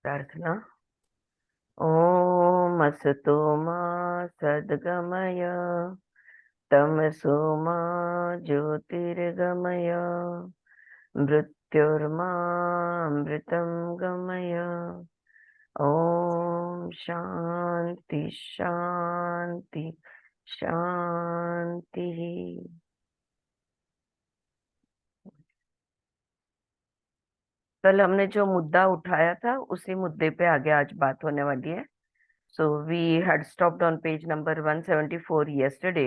प्रार्थना। ओम असतो मा सद्गमय तमसो मा ज्योतिर्गमय मृत्युर्मा अमृतं गमय। ओम शांति शांति शांति। कल हमने जो मुद्दा उठाया था उसी मुद्दे पे आगे आज बात होने वाली है। So we had stopped on page number 174 yesterday.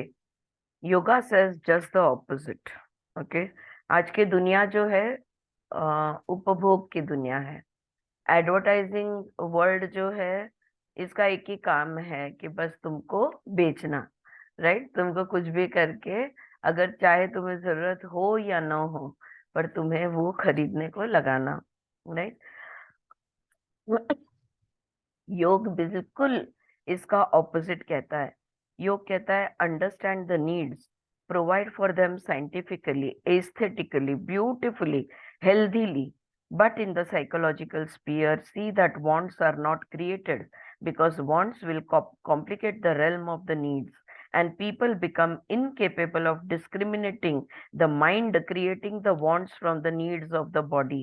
Yoga says just the opposite. Okay. आज की दुनिया जो है उपभोग की दुनिया है। एडवर्टाइजिंग वर्ल्ड जो है इसका एक ही काम है कि बस तुमको बेचना। राइट, तुमको कुछ भी करके, अगर चाहे तुम्हें जरूरत हो या ना हो, पर तुम्हें वो खरीदने को लगाना। राइट। योग बिल्कुल इसका ऑपोजिट कहता है। योग कहता है understand the needs, provide for them scientifically, aesthetically, beautifully, healthily, but in the psychological sphere see that wants are not created, because wants will complicate the realm of the needs, and people become incapable of discriminating the mind creating the wants from the needs of the body.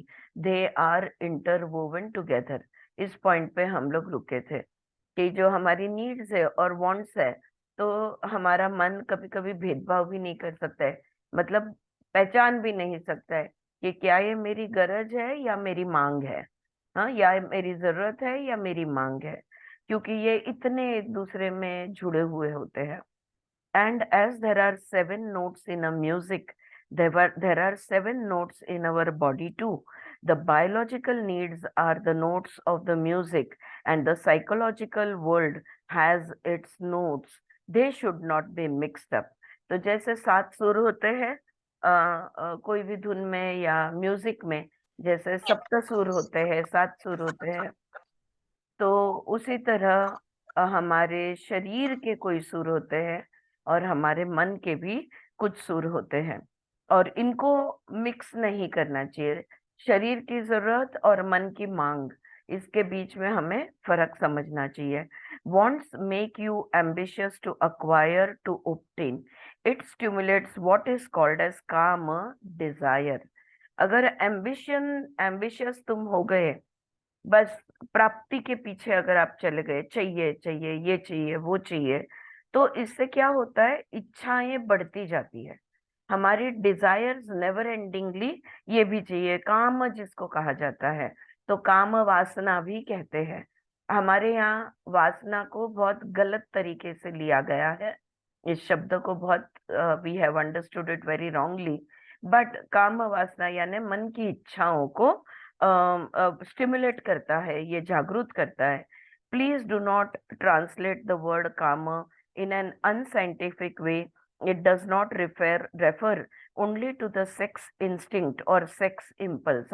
They are interwoven together. इस point पे हम लोग रुके थे कि जो हमारी needs है और वांट्स है, तो हमारा मन कभी कभी भेदभाव भी नहीं कर सकता है। मतलब पहचान भी नहीं सकता है कि क्या ये मेरी गरज है या मेरी मांग है। हाँ, या मेरी जरूरत है या मेरी मांग है, क्योंकि ये इतने एक दूसरे में जुड़े हुए होते हैं। And as there are seven notes in a music, there are seven notes in our body too. The biological needs are the notes of the music, and the psychological world has its notes. They should not be mixed up. तो जैसे सात सुर होते हैं कोई भी धुन में या म्यूजिक में, जैसे सप्त सुर होते हैं, सात सुर होते हैं, तो उसी तरह हमारे शरीर के कोई सुर होते हैं और हमारे मन के भी कुछ सुर होते हैं, और इनको मिक्स नहीं करना चाहिए। शरीर की जरूरत और मन की मांग, इसके बीच में हमें फर्क समझना चाहिए। Wants make you ambitious to acquire, to obtain. It stimulates what is called as काम डिजायर। अगर एम्बिशियस तुम हो गए, बस प्राप्ति के पीछे अगर आप चले गए, चाहिए चाहिए, ये चाहिए वो चाहिए, तो इससे क्या होता है, इच्छाएं बढ़ती जाती है। हमारी डिजायर्स नेवर एंडिंगली, ये भी चाहिए, काम जिसको कहा जाता है, तो काम वासना भी कहते हैं। हमारे यहाँ वासना को बहुत गलत तरीके से लिया गया है। इस शब्द को बहुत we have understood it very wrongly. But काम वासना यानी मन की इच्छाओं को स्टिमुलेट करता है, ये जागरूक करता है। Please do not translate the word kama in an unscientific way. It does not refer only to the sex instinct और सेक्स इम्पल्स।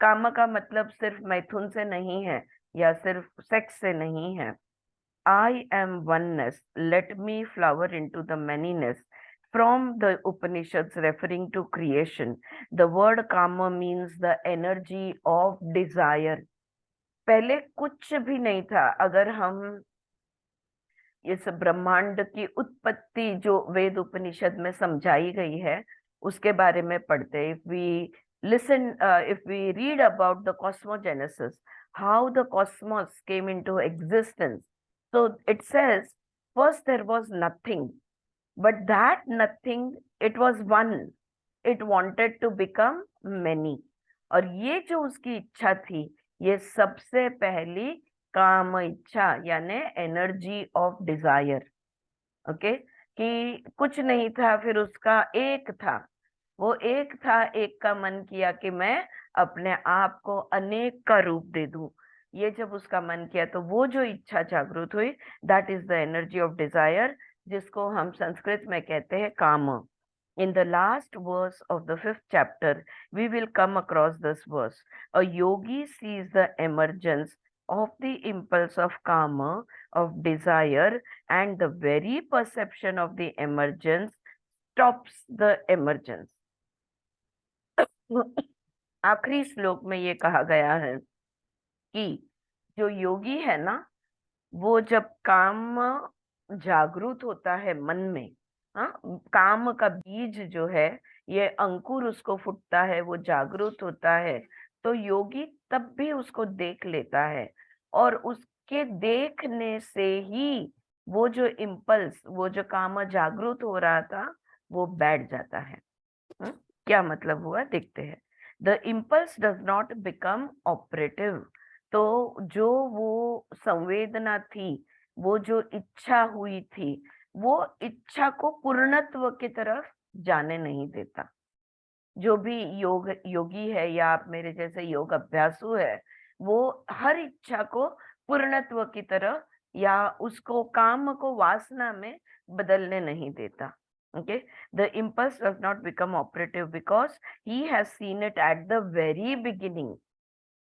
काम का मतलब सिर्फ मैथुन से नहीं है या सिर्फ सेक्स से नहीं है। I am oneness. Let me flower into the manyness. From the Upanishads referring to creation, the word kama means the energy of desire. पहले कुछ भी नहीं था। अगर हम इस ब्रह्मांड की उत्पत्ति जो वेद उपनिषद में समझाई गई है उसके बारे में पढ़ते, if we read about the cosmogenesis, how the cosmos came into existence, so it says first there was nothing, but that nothing, it was one, it wanted to become many. और ये जो उसकी इच्छा थी, ये सबसे पहली काम इच्छा यानी एनर्जी ऑफ डिजायर। ओके, कि कुछ नहीं था, फिर उसका एक था, वो एक था, एक का मन किया कि मैं अपने आप को अनेक का रूप दे दूं। ये जब उसका मन किया तो वो जो इच्छा जागृत हुई, that is the energy of desire, जिसको हम संस्कृत में कहते हैं काम। In the last verse of the fifth chapter, we will come across this verse. A yogi sees the emergence of the impulse of karma, of desire, and the very perception of the emergence stops the emergence. आखिरी श्लोक में ये कहा गया है कि जो योगी है ना, वो जब काम जागृत होता है मन में, हाँ, काम का बीज जो है, ये अंकुर उसको फूटता है, वो जागृत होता है, तो योगी तब भी उसको देख लेता है, और उसके देखने से ही वो जो इम्पल्स, वो जो काम जागृत हो रहा था, वो बैठ जाता है। हम्म, क्या मतलब हुआ, देखते हैं। The impulse does not become operative. तो जो वो संवेदना थी, वो जो इच्छा हुई थी, वो इच्छा को पूर्णत्व की तरफ जाने नहीं देता। जो भी योगी है, या आप मेरे जैसे योग अभ्यासु है, वो हर इच्छा को पूर्णत्व की तरफ, या उसको काम को वासना में बदलने नहीं देता। Okay, the impulse does not become operative because he has seen it at the very beginning.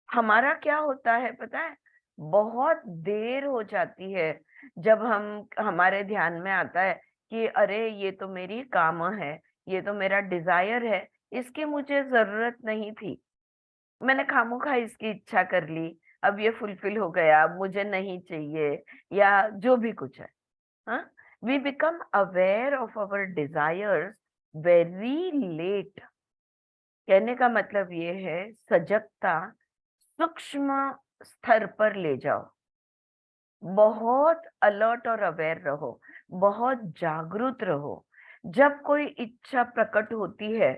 हमारा क्या होता है पता है, बहुत देर हो जाती है जब हम हमारे ध्यान में आता है कि अरे ये तो मेरी काम है, ये तो मेरा डिजायर है, इसकी मुझे जरूरत नहीं थी, मैंने खामोखा इसकी इच्छा कर ली, अब ये फुलफिल हो गया, अब मुझे नहीं चाहिए, या जो भी कुछ है। हाँ, we become aware of our desires very late. कहने का मतलब ये है, सजगता सूक्ष्म स्तर पर ले जाओ, बहुत अलर्ट और अवेयर रहो, बहुत जागरूक रहो। जब कोई इच्छा प्रकट होती है,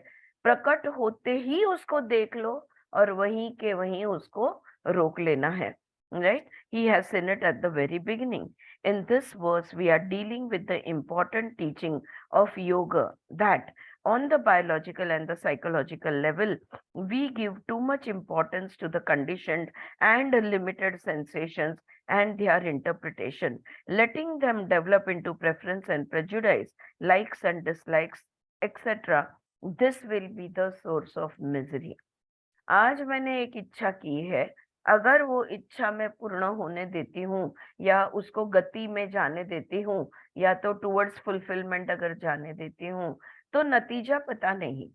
प्रकट होते ही उसको देख लो, और वहीं के वहीं उसको रोक लेना है। Right? He has seen it at the very beginning. In this verse, we are dealing with the important teaching of yoga, that on the biological and the psychological level, we give too much importance to the conditioned and limited sensations and their interpretation, letting them develop into preference and prejudice, likes and dislikes, etc. This will be the source of misery. आज मैंने एक इच्छा की है, अगर वो इच्छा मैं पूर्ण होने देती हूँ, या उसको गति में जाने देती हूँ, या तो टुवर्ड्स फुलफिलमेंट अगर जाने देती हूँ, तो नतीजा पता नहीं।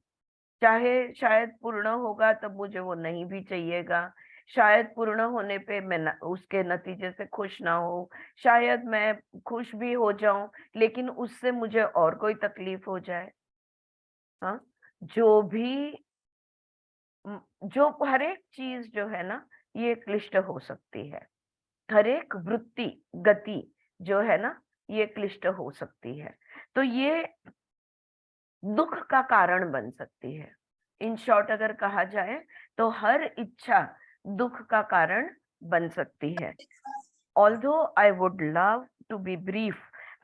चाहे शायद पूर्ण होगा तब मुझे वो नहीं भी चाहिएगा, शायद पूर्ण होने पे मैं उसके नतीजे से खुश ना हो, शायद मैं खुश भी हो जाऊं लेकिन उससे मुझे और कोई तकलीफ हो जाए। हाँ, जो भी जो हर एक चीज जो है ना, ये क्लिष्ट हो सकती है। हर एक वृत्ति, गति जो है ना, ये क्लिष्ट हो सकती है। तो ये दुख का कारण बन सकती है। इन शॉर्ट अगर कहा जाए, तो हर इच्छा दुख का कारण बन सकती है। Although I would love to be brief,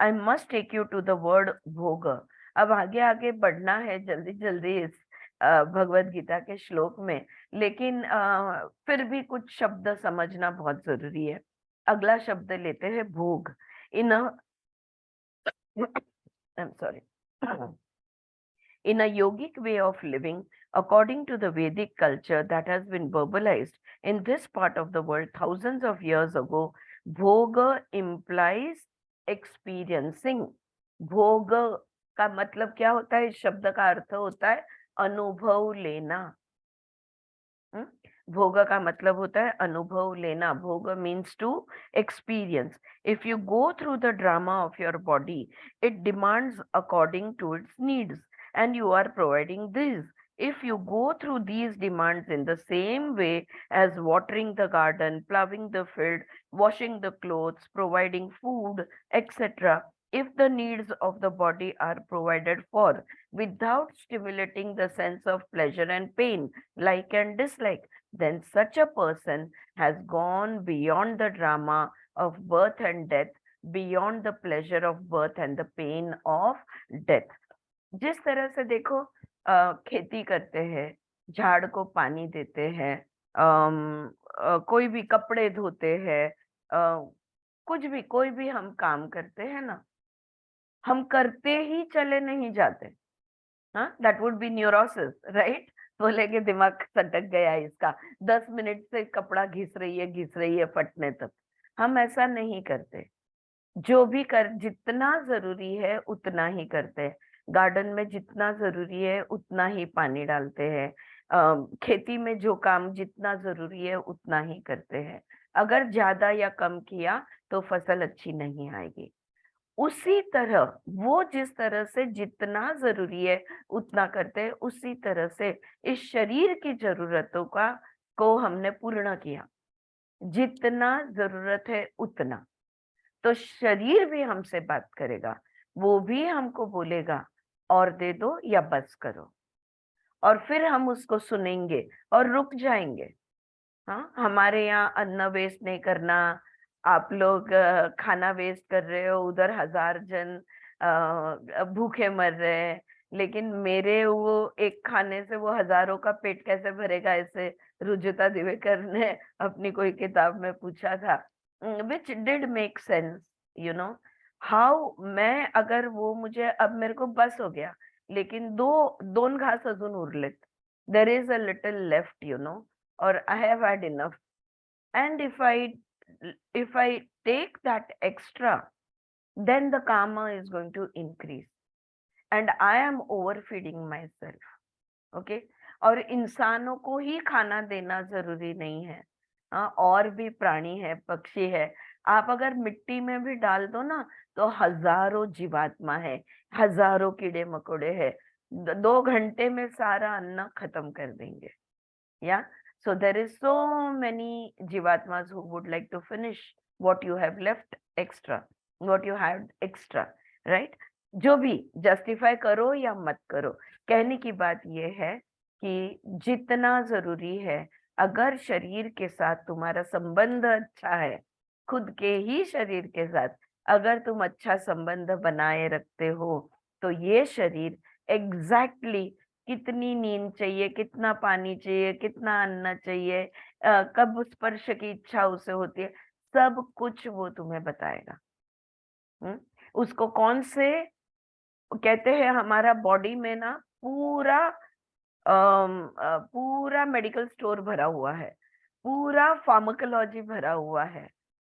I must take you to the word bhog. अब आगे आगे बढ़ना है जल्दी जल्दी इस भगवत गीता के श्लोक में, लेकिन फिर भी कुछ शब्द समझना बहुत जरूरी है। अगला शब्द लेते हैं, भोग। In I am sorry in a yogic way of living, according to the Vedic culture that has been verbalized in this part of the world thousands of years ago, bhoga implies experiencing. भोग का मतलब क्या होता है, इस शब्द का अर्थ होता है अनुभव लेना। भोग का मतलब होता है अनुभव लेना। Bhog means to experience. If you go through the drama of your body, it demands according to its needs, and you are providing these. If you go through these demands in the same way as watering the garden, plowing the field, washing the clothes, providing food, etc., if the needs of the body are provided for without stimulating the sense of pleasure and pain, like and dislike, then such a person has gone beyond the drama of birth and death, beyond the pleasure of birth and the pain of death. जिस तरह से देखो, खेती करते हैं, झाड़ को पानी देते हैं, कोई भी कपड़े धोते हैं, कुछ भी कोई भी हम काम करते हैं ना, हम करते ही चले नहीं जाते। हाँ, that would be neurosis, right? बोलेंगे दिमाग सटक गया इसका, 10 मिनट से कपड़ा घिस रही है फटने तक। हम ऐसा नहीं करते। जो भी कर, जितना जरूरी है उतना ही करते हैं। गार्डन में जितना जरूरी है उतना ही पानी डालते हैं। खेती में जो काम जितना जरूरी है उतना ही करते हैं। अगर ज्यादा या कम किया तो फसल अच्छी नहीं आएगी। उसी तरह वो जिस तरह से जितना जरूरी है उतना करते हैं, उसी तरह से इस शरीर की जरूरतों का को हमने पूर्ण किया, जितना जरूरत है उतना। तो शरीर भी हमसे बात करेगा, वो भी हमको बोलेगा और दे दो या बस करो, और फिर हम उसको सुनेंगे और रुक जाएंगे। हाँ, हमारे यहाँ अन्न वेस्ट नहीं करना, आप लोग खाना वेस्ट कर रहे हो, उधर 1000 जन भूखे मर रहे हैं, लेकिन मेरे वो एक खाने से वो हजारों का पेट कैसे भरेगा, ऐसे रुजुता दिवेकर ने अपनी कोई किताब में पूछा था, which did make sense, you know how. मैं अगर वो मुझे अब मेरे को बस हो गया, लेकिन दोन घास अजून उरलेत, there is a little left, or I have had enough. And if I take that extra, then the karma is going to increase. And I am overfeeding myself. Okay? और इंसानों को ही खाना देना जरूरी नहीं है। हाँ, और भी प्राणी है, पक्षी है। आप अगर मिट्टी में भी डाल दो ना, तो हजारों जीवात्मा है, हजारों कीड़े मकोड़े है, 2 घंटे में सारा अन्न खत्म कर देंगे। Yeah. So there is so many Jivatmas who would like to finish what you have left extra, what you had extra, right? जो भी जस्टिफाई करो या मत करो, कहने की बात ये है कि जितना जरूरी है, अगर शरीर के साथ तुम्हारा संबंध अच्छा है, खुद के ही शरीर के साथ अगर तुम अच्छा संबंध बनाए रखते हो, तो ये शरीर एग्जैक्टली कितनी नींद चाहिए, कितना पानी चाहिए, कितना अन्न चाहिए, कब स्पर्श की इच्छा उसे होती है, सब कुछ वो तुम्हें बताएगा। उसको कौन से कहते हैं, हमारा बॉडी में ना पूरा पूरा मेडिकल स्टोर भरा हुआ है, पूरा फार्माकोलॉजी भरा हुआ है।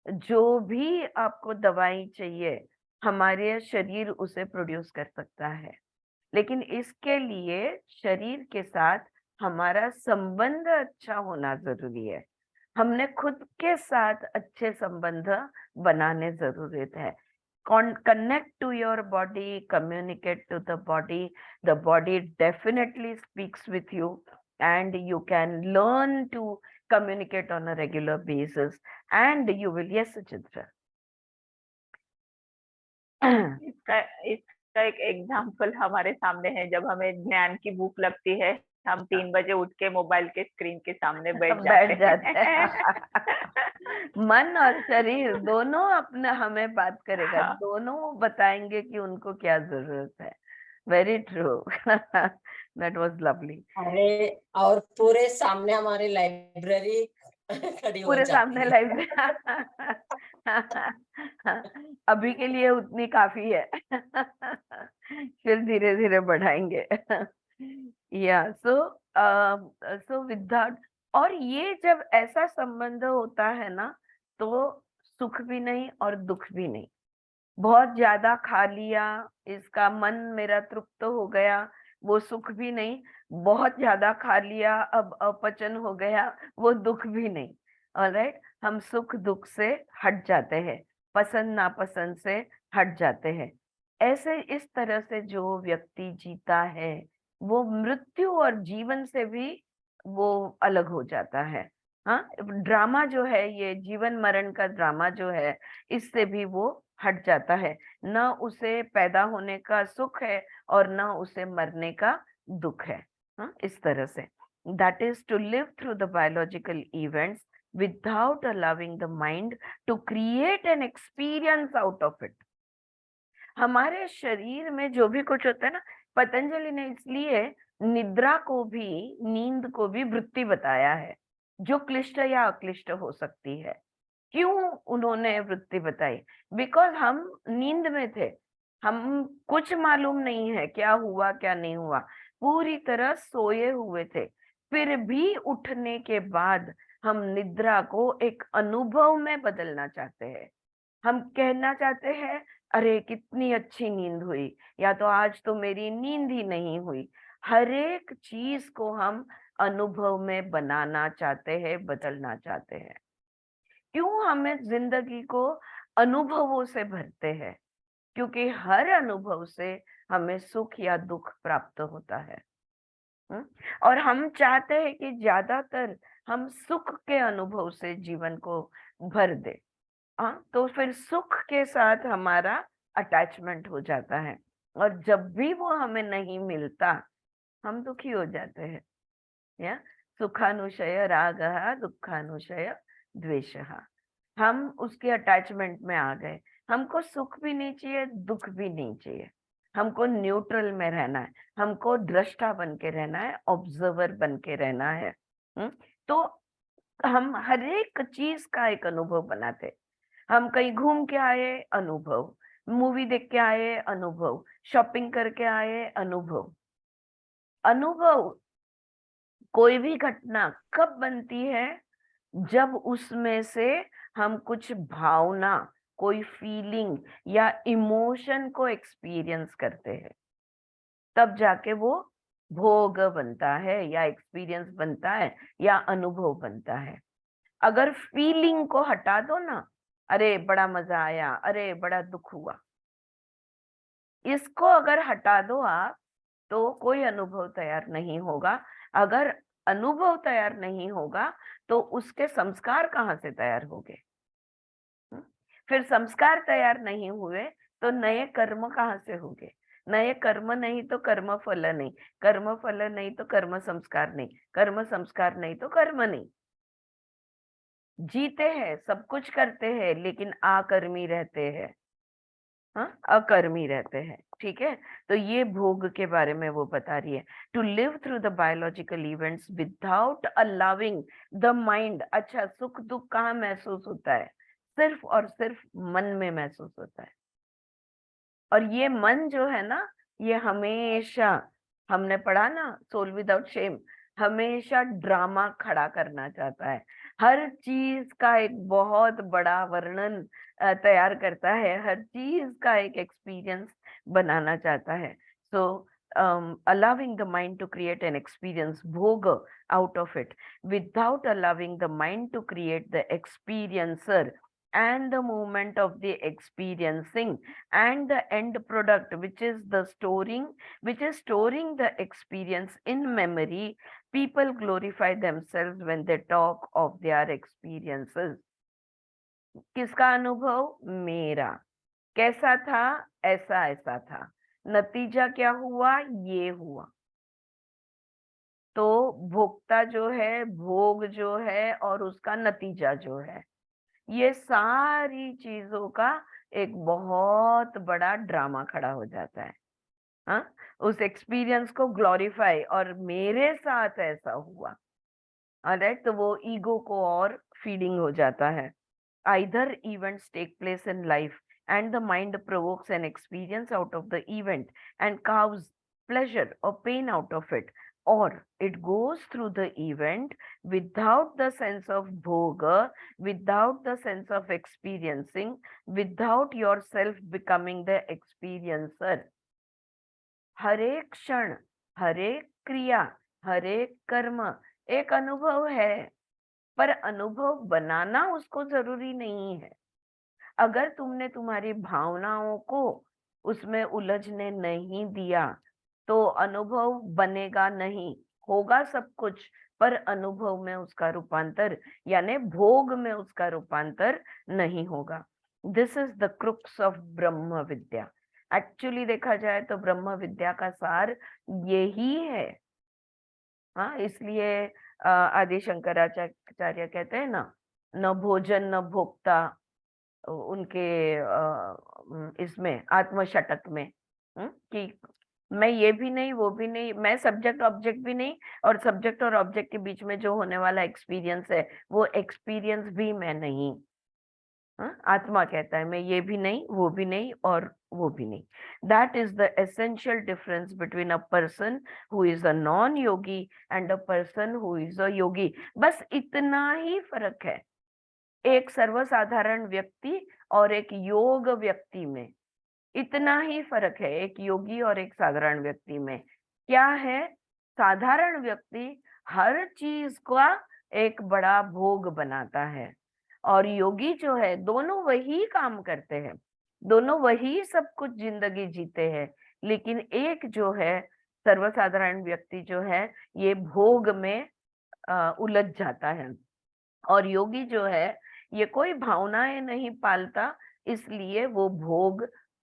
जो भी आपको दवाई चाहिए, हमारे शरीर उसे प्रोड्यूस कर सकता है, लेकिन इसके लिए शरीर के साथ हमारा संबंध अच्छा होना जरूरी है। हमने खुद के साथ अच्छे संबंध बनाने जरूरत है। Connect to your body, communicate to the body definitely speaks with you, and you can learn to communicate on a regular basis, and you will, yes Chitra. इसका एक एग्जाम्पल हमारे सामने है। जब हमें ज्ञान की भूख लगती है, हम 3 बजे उठ के मोबाइल के स्क्रीन के सामने बैठ जाते हैं। मन और शरीर दोनों अपना हमें बात करेगा, हाँ। दोनों बताएंगे कि उनको क्या जरूरत है। Very true. That was lovely. अरे, और पूरे सामने हमारी लाइब्रेरी खड़ी हो पूरे जाती सामने है। लाइब्रेरी। अभी के लिए उतनी काफी है। फिर धीरे धीरे बढ़ाएंगे। या सो विदाउट, और ये जब ऐसा संबंध होता है ना, तो सुख भी नहीं और दुख भी नहीं। बहुत ज्यादा खा लिया, इसका मन मेरा तृप्त हो गया, वो सुख भी नहीं। बहुत ज्यादा खा लिया, अब अपचन हो गया, वो दुख भी नहीं। ऑलराइट, हम सुख दुख से हट जाते हैं, पसंद नापसंद से हट जाते हैं। ऐसे इस तरह से जो व्यक्ति जीता है, वो मृत्यु और जीवन से भी वो अलग हो जाता है। हाँ, ड्रामा जो है, ये जीवन मरण का ड्रामा जो है, इससे भी वो हट जाता है। न उसे पैदा होने का सुख है और न उसे मरने का दुख है। हाँ, इस तरह से that is to live through the biological events without allowing the mind to create an experience out of it. हमारे शरीर में जो भी कुछ होता है ना, पतंजलि ने इसलिए निद्रा को भी, नींद को भी वृत्ति बताया है, जो क्लिष्ट या अक्लिष्ट हो सकती है। क्यों उन्होंने वृत्ति बताई? बिकॉज हम नींद में थे, हम कुछ मालूम नहीं है क्या हुआ क्या नहीं हुआ, पूरी तरह सोए हुए थे। फिर भी उठने के बाद हम निद्रा को एक अनुभव में बदलना चाहते हैं। हम कहना चाहते हैं, अरे कितनी अच्छी नींद हुई, या तो आज तो मेरी नींद ही नहीं हुई। हर एक चीज को हम अनुभव में बनाना चाहते हैं, बदलना चाहते हैं। क्यों हमें जिंदगी को अनुभवों से भरते हैं? क्योंकि हर अनुभव से हमें सुख या दुख प्राप्त होता है। और हम चाहते हैं कि ज्यादातर हम सुख के अनुभव से जीवन को भर दे। हाँ, तो फिर सुख के साथ हमारा अटैचमेंट हो जाता है, और जब भी वो हमें नहीं मिलता हम दुखी हो जाते हैं। या सुखानुशय रागः दुखानुशय द्वेषः। हम उसके अटैचमेंट में आ गए। हमको सुख भी नहीं चाहिए, दुख भी नहीं चाहिए। हमको न्यूट्रल में रहना है, हमको दृष्टा बन के रहना है, ऑब्जर्वर बन के रहना है। तो हम हर एक चीज का एक अनुभव बनाते। हम कहीं घूम के आए, अनुभव, मूवी देख के आए, अनुभव, शॉपिंग करके आए, अनुभव। अनुभव, कोई भी घटना कब बनती है? जब उसमें से हम कुछ भावना, कोई फीलिंग या इमोशन को एक्सपीरियंस करते हैं, तब जाके वो भोग बनता है या एक्सपीरियंस बनता है या अनुभव बनता है। अगर फीलिंग को हटा दो ना, अरे बड़ा मजा आया, अरे बड़ा दुख हुआ, इसको अगर हटा दो आप, तो कोई अनुभव तैयार नहीं होगा। अगर अनुभव तैयार नहीं होगा तो उसके संस्कार कहाँ से तैयार होंगे? फिर संस्कार तैयार नहीं हुए तो नए कर्म कहाँ से होंगे? नए कर्म नहीं तो कर्म फल नहीं, कर्म फल नहीं तो कर्म संस्कार नहीं, कर्म संस्कार नहीं तो कर्म नहीं। जीते हैं, सब कुछ करते हैं, लेकिन आकर्मी रहते हैं। हाँ, अकर्मी रहते हैं। ठीक है, तो ये भोग के बारे में वो बता रही है। To live through the biological events without allowing the mind. अच्छा, सुख दुख कहाँ महसूस होता है? सिर्फ और सिर्फ मन में महसूस होता है। और ये मन जो है ना, ये हमेशा, हमने पढ़ा ना सोल विदाउट शेम, हमेशा ड्रामा खड़ा करना चाहता है। हर चीज का एक बहुत बड़ा वर्णन तैयार करता है, हर चीज का एक एक्सपीरियंस बनाना चाहता है। सो allowing the mind to create an experience, भोग, out of it, without allowing the mind to create the experiencer and the moment of the experiencing and the end product, which is the storing, which is storing the experience in memory. People glorify themselves when they talk of their experiences. किसका अनुभव? मेरा। कैसा था? ऐसा ऐसा था। नतीजा क्या हुआ? ये हुआ। तो भोक्ता जो है, भोग जो है, और उसका नतीजा जो है, ये सारी चीजों का एक बहुत बड़ा ड्रामा खड़ा हो जाता है। हाँ, उस एक्सपीरियंस को ग्लोरीफाई, और मेरे साथ ऐसा हुआ, ऑलराइट, तो वो ईगो को और फीडिंग हो जाता है। Either events take place in life and the mind provokes an experience out of the event and carves pleasure or pain out of it, or it goes through the event without the sense of bhoga, without the sense of experiencing, without yourself becoming the experiencer. हर एक क्षण, हर एक क्रिया, हर एक कर्म एक अनुभव है, पर अनुभव बनाना उसको जरूरी नहीं है। अगर तुमने तुम्हारी भावनाओं को उसमें उलझने नहीं दिया तो अनुभव बनेगा नहीं। होगा सब कुछ, पर अनुभव में उसका रूपांतर यानी भोग में उसका रूपांतर नहीं होगा। This is the crux of Brahma Vidya. Actually देखा जाए तो ब्रह्म विद्या का सार यही है। हाँ, इसलिए आदि शंकराचार्य कहते हैं ना, न भोजन न भोक्ता, उनके इसमें आत्मशतक में, कि मैं ये भी नहीं, वो भी नहीं, मैं सब्जेक्ट ऑब्जेक्ट भी नहीं, और सब्जेक्ट और ऑब्जेक्ट के बीच में जो होने वाला एक्सपीरियंस है वो एक्सपीरियंस भी मैं नहीं। आत्मा कहता है मैं ये भी नहीं, वो भी नहीं, और वो भी नहीं। That is the essential difference between a person who is a non yogi and a person who is a yogi. बस इतना ही फर्क है एक सर्वसाधारण व्यक्ति और एक योग व्यक्ति में। इतना ही फर्क है एक योगी और एक साधारण व्यक्ति में। क्या है? साधारण व्यक्ति हर चीज का एक बड़ा भोग बनाता है, और योगी जो है दोनों वही काम करते हैं, दोनों वही सब कुछ जिंदगी जीते हैं, लेकिन एक जो है सर्वसाधारण व्यक्ति जो है ये भोग में उलझ जाता है, और योगी जो है ये कोई भावनाएं नहीं पालता, इसलिए वो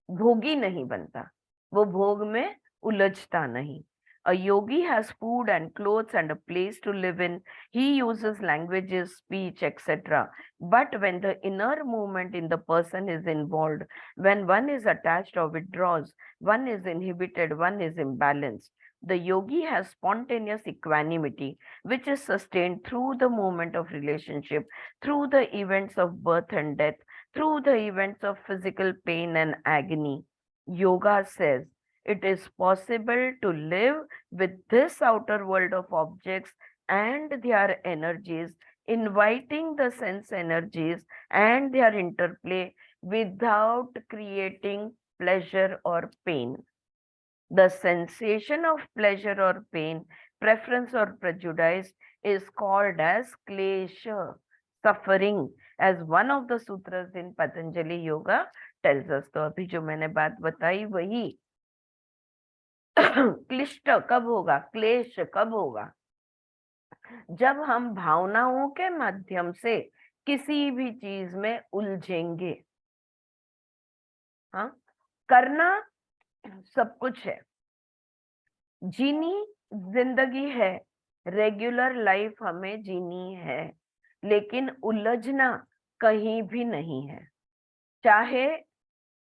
भोगी नहीं बनता, वो भोग में उलझता नहीं। A yogi has food and clothes and a place to live in. He uses languages, speech, etc. But when the inner movement in the person is involved, when one is attached or withdraws, one is inhibited, one is imbalanced, the yogi has spontaneous equanimity, which is sustained through the moment of relationship, through the events of birth and death, through the events of physical pain and agony. Yoga says it is possible to live with this outer world of objects and their energies, inviting the sense energies and their interplay without creating pleasure or pain. The sensation of pleasure or pain, preference or prejudice is called as klesha, suffering, as one of the sutras in Patanjali Yoga tells us. तो अभी जो मैंने बात बताई वही क्लिष्ट कब होगा, क्लेश कब होगा, जब हम भावनाओं के माध्यम से किसी भी चीज में उलझेंगे। हाँ, करना सब कुछ है, जीनी जिंदगी है, रेगुलर लाइफ हमें जीनी है, लेकिन उलझना कहीं भी नहीं है। चाहे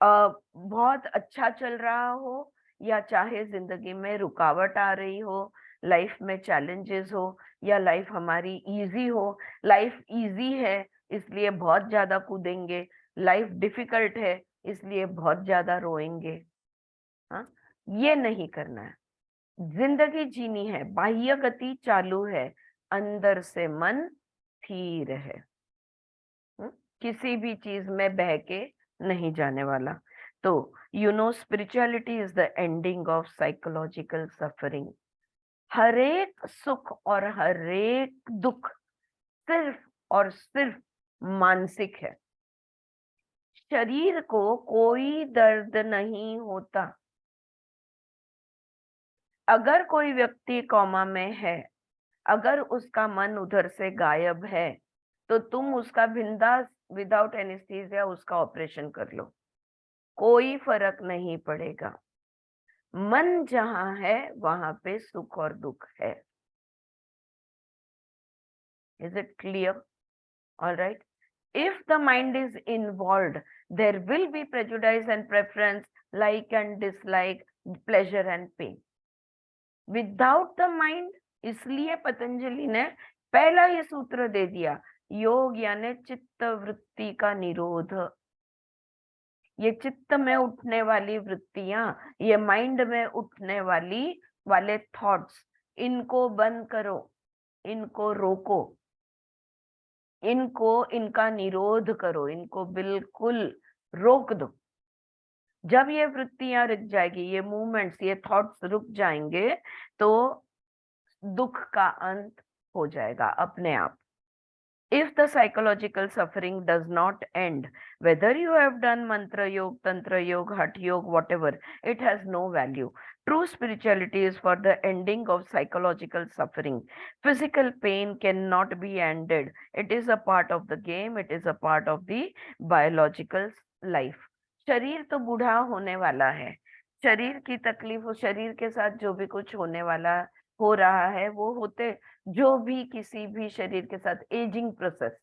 बहुत अच्छा चल रहा हो या चाहे जिंदगी में रुकावट आ रही हो, लाइफ में चैलेंजेस हो या लाइफ हमारी इजी हो। लाइफ इजी है इसलिए बहुत ज्यादा कूदेंगे, लाइफ डिफिकल्ट है इसलिए बहुत ज्यादा रोएंगे। हाँ, ये नहीं करना है। जिंदगी जीनी है, बाह्य गति चालू है, अंदर से मन स्थिर है, किसी भी चीज में बह के नहीं जाने वाला। तो spirituality is the ending of psychological suffering. हरेक सुख और हरेक दुख सिर्फ और सिर्फ मानसिक है। शरीर को कोई दर्द नहीं होता। अगर कोई व्यक्ति कोमा में है, अगर उसका मन उधर से गायब है, तो तुम उसका बिंदास विदाउट एनेस्थीसिया उसका ऑपरेशन कर लो, कोई फर्क नहीं पड़ेगा। मन जहां है वहां पे सुख और दुख है। Is it clear? All right. If the mind is involved, there will be prejudice and preference, like and dislike, pleasure and pain. Without the mind, इसलिए पतंजलि ने पहला ये सूत्र दे दिया, योग यानी चित्त वृत्ति का निरोध। ये चित्त में उठने वाली वृत्तियां, ये माइंड में उठने वाले थॉट्स, इनको बंद करो, इनको रोको, इनका निरोध करो, इनको बिल्कुल रोक दो। जब ये वृत्तियां रुक जाएगी, ये मूवमेंट्स, ये थॉट्स रुक जाएंगे, तो दुख का अंत हो जाएगा अपने आप। If the psychological suffering does not end, whether you have done mantra yoga, tantra yoga, hatha yoga, whatever, it has no value. True spirituality is for the ending of psychological suffering. Physical pain cannot be ended. It is a part of the game. It is a part of the biological life. शरीर तो बूढ़ा होने वाला है, शरीर की तकलीफ, शरीर के साथ जो भी कुछ होने वाला हो रहा है वो होते, जो भी किसी भी शरीर के साथ ageing process,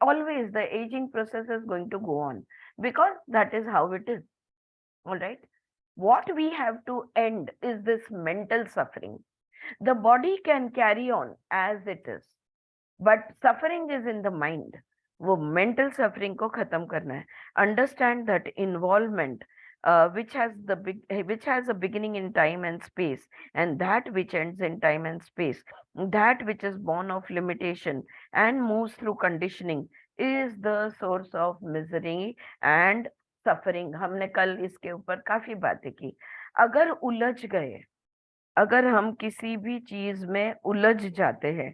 always the aging process is going to go on, because that is how it is. All right, what we have to end is this mental suffering. The body can carry on as it is, but suffering is in the mind. वो mental suffering को खत्म करना है. Understand that involvement which has a beginning in time and space, and that which ends in time and space, that which is born of limitation and moves through conditioning, is the source of misery and suffering. हमने कल इसके ऊपर काफी बातें की। अगर उलझ गए, अगर हम किसी भी चीज में उलझ जाते हैं,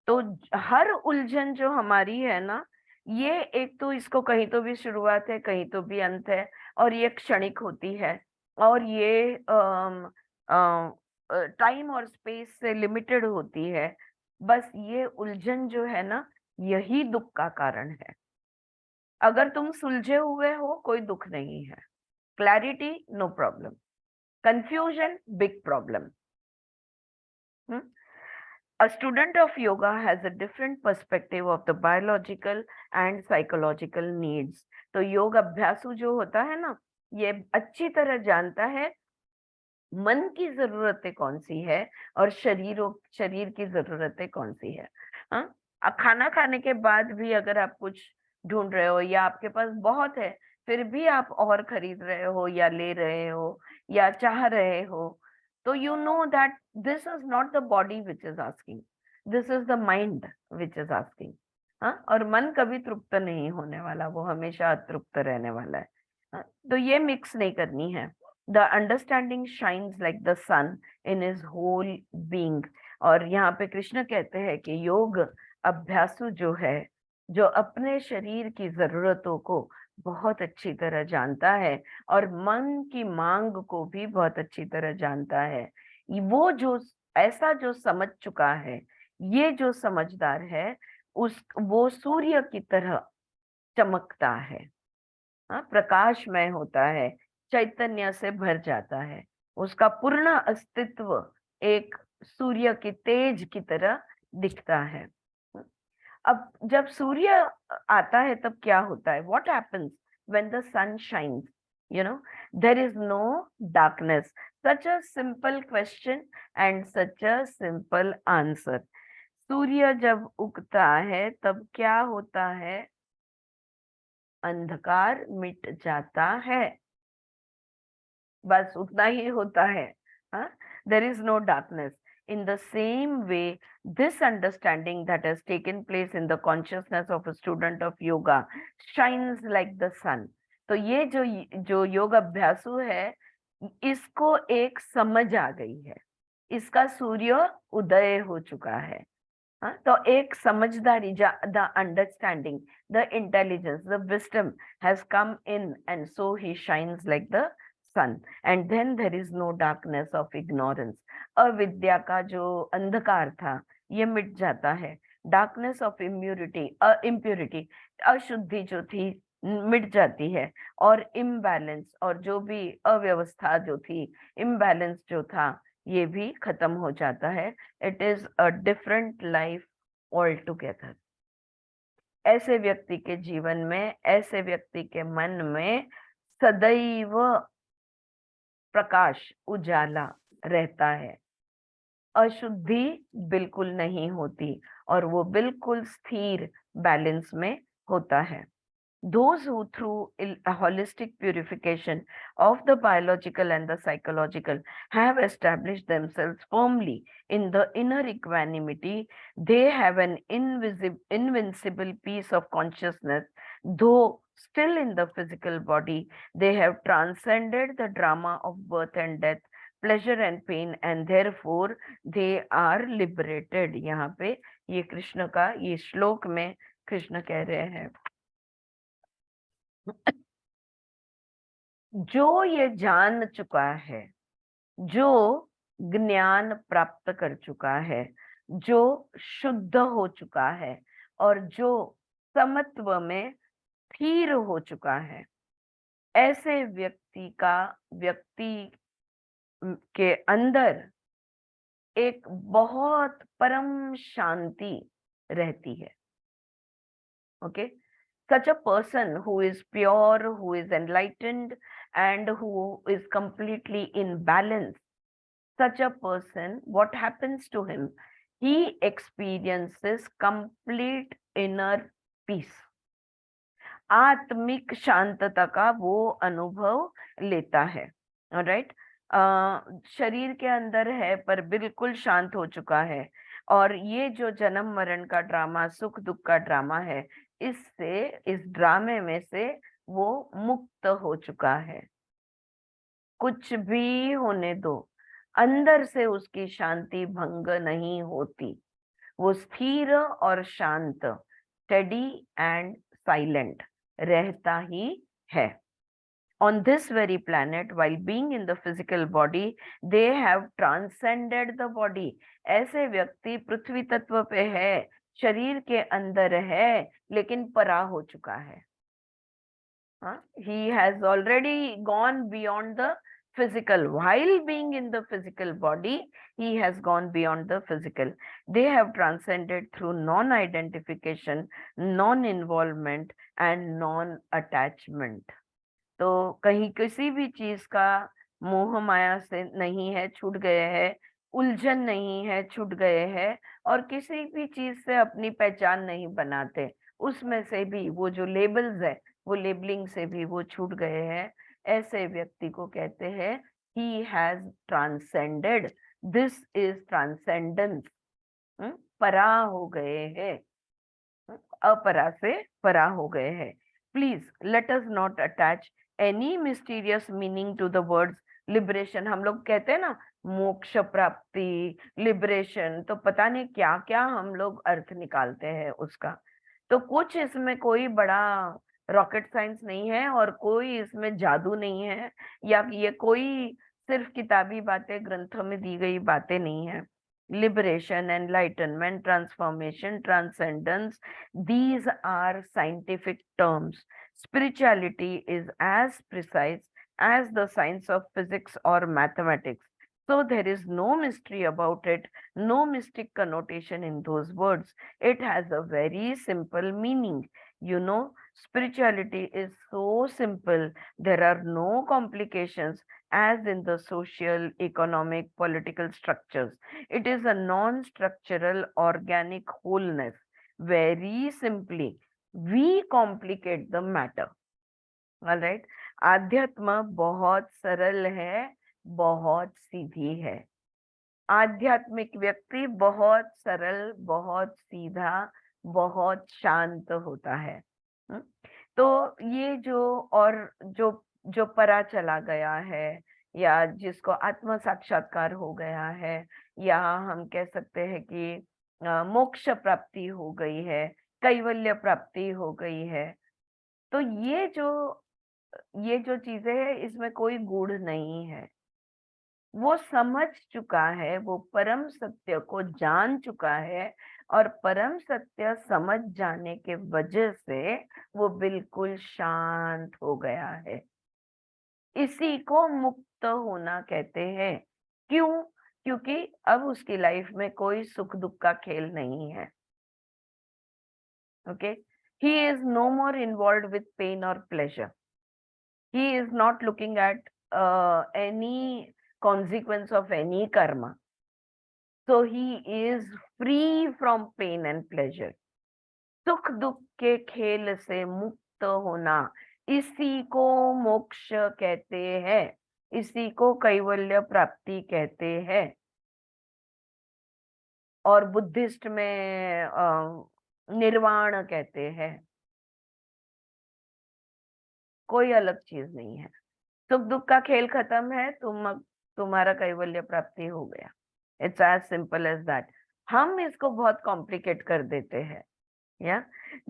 तो हर उलझन जो हमारी है ना, ये एक तो इसको कहीं तो भी शुरुआत है, कहीं तो भी अंत है, और ये क्षणिक होती है, और ये टाइम और स्पेस से लिमिटेड होती है। बस ये उलझन जो है ना, यही दुख का कारण है। अगर तुम सुलझे हुए हो, कोई दुख नहीं है। Clarity, no problem. Confusion, big problem. A student of yoga has a different perspective of the biological and psychological needs. तो योग अभ्यासु जो होता है ना, ये अच्छी तरह जानता है मन की जरूरतें कौन सी है और शरीर की जरूरतें कौन सी है। हाँ, खाना खाने के बाद भी अगर आप कुछ ढूंढ रहे हो या आपके पास बहुत है, फिर भी आप और खरीद रहे हो या ले रहे हो या चाह रहे हो, तो you know that this is not the body which is asking, this is the mind which is asking. हाँ, और मन कभी तृप्त नहीं होने वाला, वो हमेशा अतृप्त रहने वाला है। हाँ, तो ये मिक्स नहीं करनी है। The understanding shines like the sun in his whole being। और यहाँ पे कृष्ण कहते हैं कि योग अभ्यासु जो है, जो अपने शरीर की जरूरतों को बहुत अच्छी तरह जानता है और मन की मांग को भी बहुत अच्छी तरह जानता है, वो जो ऐसा जो समझ चुका है, ये जो समझदार है, वो सूर्य की तरह चमकता है। हाँ, प्रकाशमय होता है, चैतन्य से भर जाता है, उसका पूर्ण अस्तित्व एक सूर्य की तेज की तरह दिखता है। अब जब सूर्य आता है तब क्या होता है? What happens when the sun shines? You know, there is no darkness. Such a simple question and such a simple answer. सूर्य जब उगता है तब क्या होता है? अंधकार मिट जाता है, बस उतना ही होता है। हाँ, there is no darkness. In the same way, this understanding that has taken place in the consciousness of a student of yoga shines like the sun। तो ये जो योग अभ्यासु है, इसको एक समझ आ गई है, इसका सूर्य उदय हो चुका है। हाँ, तो एक समझदारी, the understanding, the intelligence, the wisdom has come in and so he shines like the sun. And then there is no darkness of ignorance. अविद्या का जो अंधकार था, ये मिट जाता है। डार्कनेस ऑफ इम्प्योरिटी, अशुद्धि जो थी, मिट जाती है। और इम्बैलेंस, और जो भी अव्यवस्था जो थी, इम्बैलेंस जो था, ये भी खत्म हो जाता है। It is a different life all together. ऐसे व्यक्ति के जीवन में, ऐसे व्यक्ति के मन में सदैव प्रकाश, उजाला रहता है। अशुद्धि बिल्कुल नहीं होती और वो बिल्कुल स्थिर बैलेंस में होता है। Those who through a holistic purification of the biological and the psychological have established themselves firmly in the inner equanimity, they have an invincible peace of consciousness. Though still in the physical body, they have transcended the drama of birth and death, pleasure and pain, and therefore they are liberated। यहाँ पे ये कृष्ण का, ये श्लोक में कृष्ण कह रहे हैं, जो ये जान चुका है, जो ज्ञान प्राप्त कर चुका है, जो शुद्ध हो चुका है और जो समत्व में स्थिर हो चुका है, ऐसे व्यक्ति के अंदर एक बहुत परम शांति रहती है। Okay, such a person who is pure, who is enlightened, and who is completely in balance, such a person, what happens to him? He experiences complete inner peace। आत्मिक शांतता का वो अनुभव लेता है। राइट, शरीर के अंदर है पर बिल्कुल शांत हो चुका है, और ये जो जन्म मरण का ड्रामा, सुख दुख का ड्रामा है, इससे, इस ड्रामे में से वो मुक्त हो चुका है। कुछ भी होने दो, अंदर से उसकी शांति भंग नहीं होती, वो स्थिर और शांत, स्टेडी एंड साइलेंट, रहता ही है। On this very planet, while being in the physical body, they have transcended the body. ऐसे व्यक्ति पृथ्वी तत्व पे है, शरीर के अंदर है, लेकिन परा हो चुका है। He has already gone beyond the physical. While being in the physical body, he has gone beyond the physical. They have transcended through non-identification, non-involvement, and non-attachment. तो कहीं किसी भी चीज का मोह माया से नहीं है, छूट गए हैं, उलझन नहीं है, छूट गए हैं, और किसी भी चीज से अपनी पहचान नहीं बनाते, उसमें से भी वो जो लेबल्स है, वो लेबलिंग से भी वो छूट गए हैं। ऐसे व्यक्ति को कहते हैं he has transcended. This is transcendence. परा हो गए हैं, अपरा से परा हो गए हैं। Please let us not attach any mysterious meaning to the words liberation. हम लोग कहते हैं ना मोक्ष प्राप्ति, लिबरेशन, तो पता नहीं क्या क्या हम लोग अर्थ निकालते हैं उसका। तो कुछ इसमें कोई बड़ा रॉकेट साइंस नहीं है, और कोई इसमें जादू नहीं है, या ये कोई सिर्फ किताबी बातें, ग्रंथों में दी गई बातें नहीं है। Liberation, enlightenment, transformation, transcendence, these are scientific terms. Spirituality is as precise as the science of physics or mathematics. So there is no mystery about it, no mystic connotation in those words. It has a very simple meaning. You know, spirituality is so simple. There are no complications as in the social, economic, political structures. It is a non-structural organic wholeness. Very simply, we complicate the matter. All right. आध्यात्म बहुत सरल है, बहुत सीधी है। आध्यात्मिक व्यक्ति बहुत सरल, बहुत सीधा, बहुत शांत होता है। तो ये जो परा चला गया है, या जिसको आत्म साक्षात्कार हो गया है, या हम कह सकते हैं कि मोक्ष प्राप्ति हो गई है, कैवल्य प्राप्ति हो गई है, तो ये जो चीजें हैं, इसमें कोई गूढ़ नहीं है। वो समझ चुका है, वो परम सत्य को जान चुका है, और परम सत्य समझ जाने के वजह से वो बिल्कुल शांत हो गया है। इसी को मुक्त होना कहते हैं। क्यों? क्योंकि अब उसकी लाइफ में कोई सुख दुख का खेल नहीं है। Okay, he is no more involve with pain और pleasure. He is not looking at any consequence of any karma. So he is free from pain and pleasure. सुख दुख के खेल से मुक्त होना, इसी को मोक्ष कहते हैं, इसी को कैवल्य प्राप्ति कहते हैं। और बुद्धिस्ट में निर्वाण कहते हैं। कोई अलग चीज नहीं है। सुख दुख का खेल खत्म है, तुम्हारा कैवल्य प्राप्ति हो गया। It's as simple as that. हम इसको बहुत कॉम्प्लिकेट कर देते हैं। Yeah,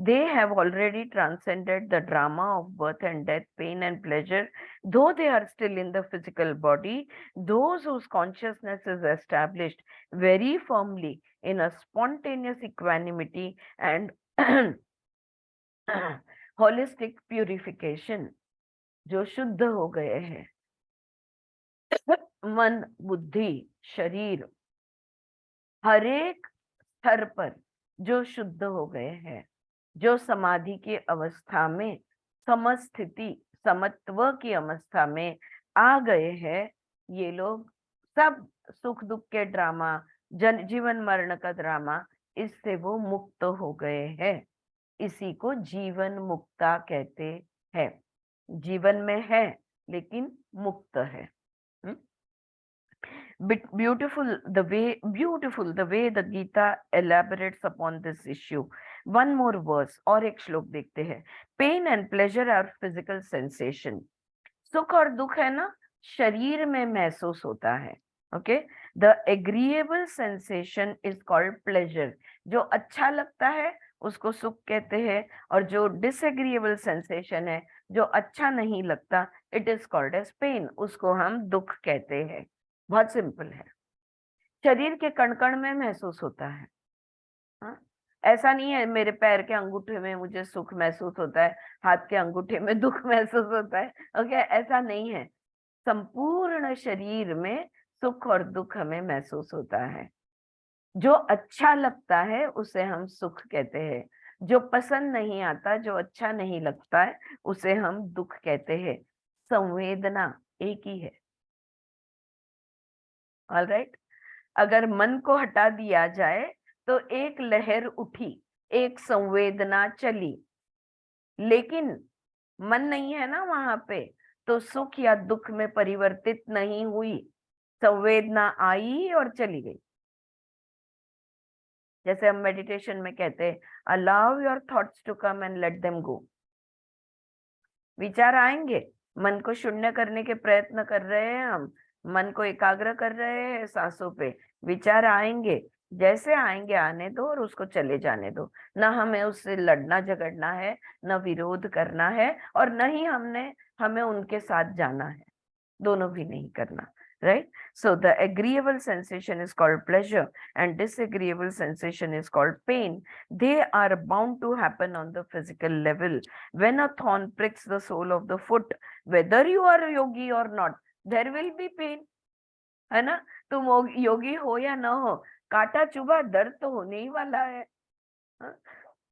they have already transcended the drama of birth and death, pain and pleasure. Though they are still in the physical body, those whose consciousness is established very firmly in a spontaneous equanimity and holistic purification, जो शुद्ध हो गए हैं, मन, बुद्धि, शरीर, हर एक स्तर पर जो शुद्ध हो गए हैं, जो समाधि की अवस्था में, समस्थिति, समत्व की अवस्था में आ गए हैं, ये लोग सब सुख दुख के ड्रामा, जीवन मरण का ड्रामा, इससे वो मुक्त हो गए हैं। इसी को जीवन मुक्ता कहते हैं। जीवन में है लेकिन मुक्त है। Beautiful the way the Gita elaborates upon this issue. One more verse, और एक श्लोक देखते हैं। Pain and pleasure are physical sensation. सुख और दुख है ना, शरीर में महसूस होता है। Okay, the agreeable sensation is called pleasure. जो अच्छा लगता है उसको सुख कहते हैं, और जो डिसएग्रीएबल सेंसेशन है, जो अच्छा नहीं लगता, it is called as pain, उसको हम दुख कहते हैं। बहुत सिंपल है, शरीर के कण कण में महसूस होता है। हाँ? ऐसा नहीं है मेरे पैर के अंगूठे में मुझे सुख महसूस होता है, हाथ के अंगूठे में दुख महसूस होता है। ओके, ऐसा नहीं है, संपूर्ण शरीर में सुख और दुख हमें महसूस होता है। जो अच्छा लगता है उसे हम सुख कहते हैं, जो पसंद नहीं आता, जो अच्छा नहीं लगता है, उसे हम दुख कहते हैं। संवेदना एक ही है। ऑलराइट, अगर मन को हटा दिया जाए तो एक लहर उठी, एक संवेदना चली, लेकिन मन नहीं है ना वहां पे, तो सुख या दुख में परिवर्तित नहीं हुई, संवेदना आई और चली गई। जैसे हम मेडिटेशन में कहते हैं, allow your thoughts to come and let them go. विचार आएंगे, मन को शून्य करने के प्रयत्न कर रहे हैं हम, मन को एकाग्र कर रहे हैं सांसों पे, विचार आएंगे, जैसे आएंगे आने दो और उसको चले जाने दो। ना हमें उससे लड़ना झगड़ना है, न विरोध करना है, और न ही हमें उनके साथ जाना है, दोनों भी नहीं करना। Right? So the agreeable sensation is called pleasure and disagreeable sensation is called pain. They are bound to happen on the physical level. When a thorn pricks the sole of the foot, whether you are a yogi or not, there will be pain. है ना? तुम योगी हो या ना हो, काटा चुभा, दर्द तो होने ही वाला है।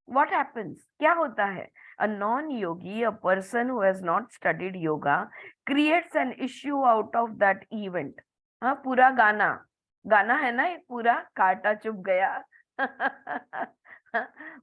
What happens? क्या होता है? A non-yogi, a person who has not studied yoga, creates an issue out of that event. हाँ, पूरा गाना है ना, एक पूरा काटा चुभ गया।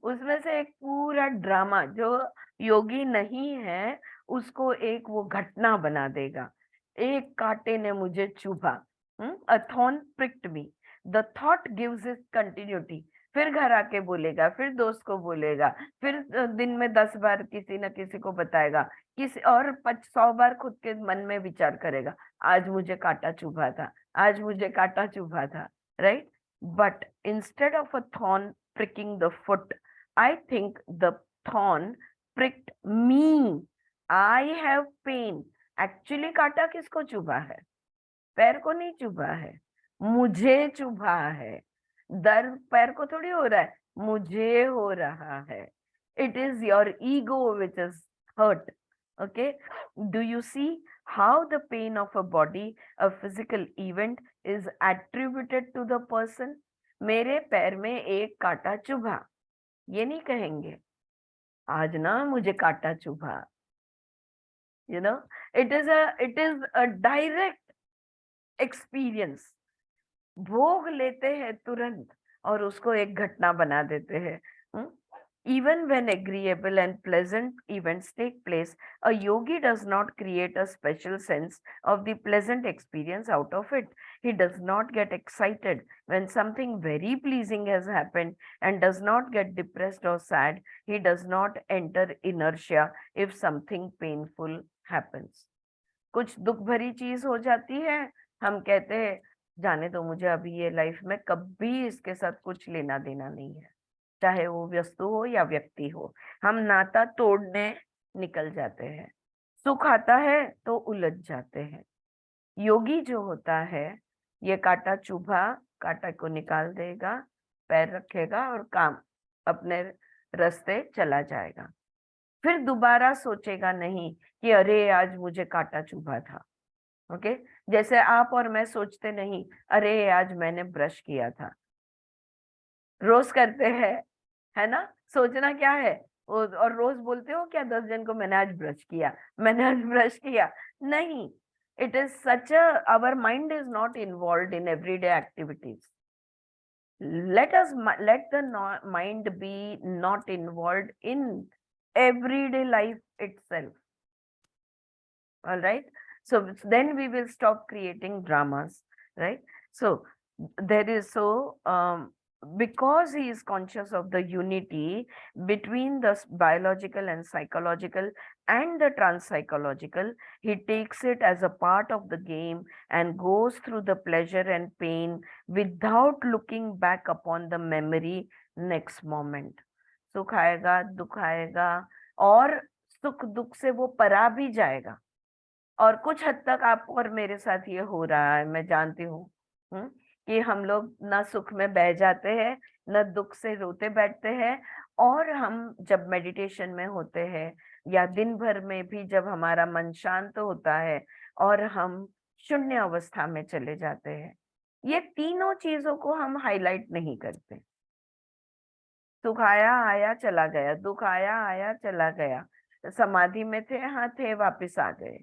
उसमें से एक पूरा ड्रामा, जो योगी नहीं है उसको एक वो घटना बना देगा। एक कांटे ने मुझे चुभा, a thorn pricked me. The thought gives it continuity. फिर घर आके बोलेगा, फिर दोस्त को बोलेगा, फिर दिन में 10 बार किसी न किसी को बताएगा, किसी और 100 बार खुद के मन में विचार करेगा, आज मुझे कांटा चुभा था, आज मुझे कांटा चुभा था। Right? But instead of a thorn pricking the foot, I think the thorn pricked me. I have pain. Actually कांटा किसको चुभा है? पैर को नहीं चुभा है, मुझे चुभा है। दर्द पैर को थोड़ी हो रहा है, मुझे हो रहा है। It is your ego which is hurt. Okay, do you see how the pain of a body, a physical event is attributed to the person? मेरे पैर में एक कांटा चुभा, ये नहीं कहेंगे आज ना मुझे कांटा चुभा। you know, it is a direct experience. भोग लेते हैं तुरंत और उसको एक घटना बना देते हैं। Even when agreeable and pleasant events take place, a yogi does not create a special sense of the pleasant experience out of it. He does not get excited when something very pleasing has happened and does not get depressed or sad. He does not enter inertia if something painful happens. कुछ दुख भरी चीज हो जाती है, हम कहते हैं जाने दो, मुझे अभी ये लाइफ में कभी इसके साथ कुछ लेना देना नहीं है, चाहे वो वस्तु हो या व्यक्ति हो, हम नाता तोड़ने निकल जाते हैं। सुख आता है तो उलझ जाते हैं। योगी जो होता है, ये कांटा चुभा, कांटा को निकाल देगा, पैर रखेगा और काम अपने रास्ते चला जाएगा। फिर दोबारा सोचेगा नहीं कि अरे आज मुझे कांटा चुभा था। ओके, जैसे आप और मैं सोचते नहीं अरे आज मैंने ब्रश किया था, रोज करते हैं, है ना? सोचना क्या है? और रोज बोलते हो क्या 10 जन को मैंने आज ब्रश किया, मैंने आज ब्रश किया? नहीं, it is such a, our mind is not involved in everyday activities. let the mind be not involved in everyday life itself. All right, so then we will stop creating dramas, right? So there is because he is conscious of the unity between the biological and psychological and the transpsychological, he takes it as a part of the game and goes through the pleasure and pain without looking back upon the memory next moment. सुख आएगा, दुख आएगा, और सुख दुख से वो परा भी जाएगा। और कुछ हद तक आपको और मेरे साथ ये हो रहा है, मैं जानती हूँ, कि हम लोग ना सुख में बह जाते हैं, न दुख से रोते बैठते हैं। और हम जब मेडिटेशन में होते हैं या दिन भर में भी जब हमारा मन शांत होता है और हम शून्य अवस्था में चले जाते हैं, ये तीनों चीजों को हम हाईलाइट नहीं करते। सुख आया आया चला गया, दुख आया आया चला गया, समाधि में थे, हाँ थे, वापस आ गए।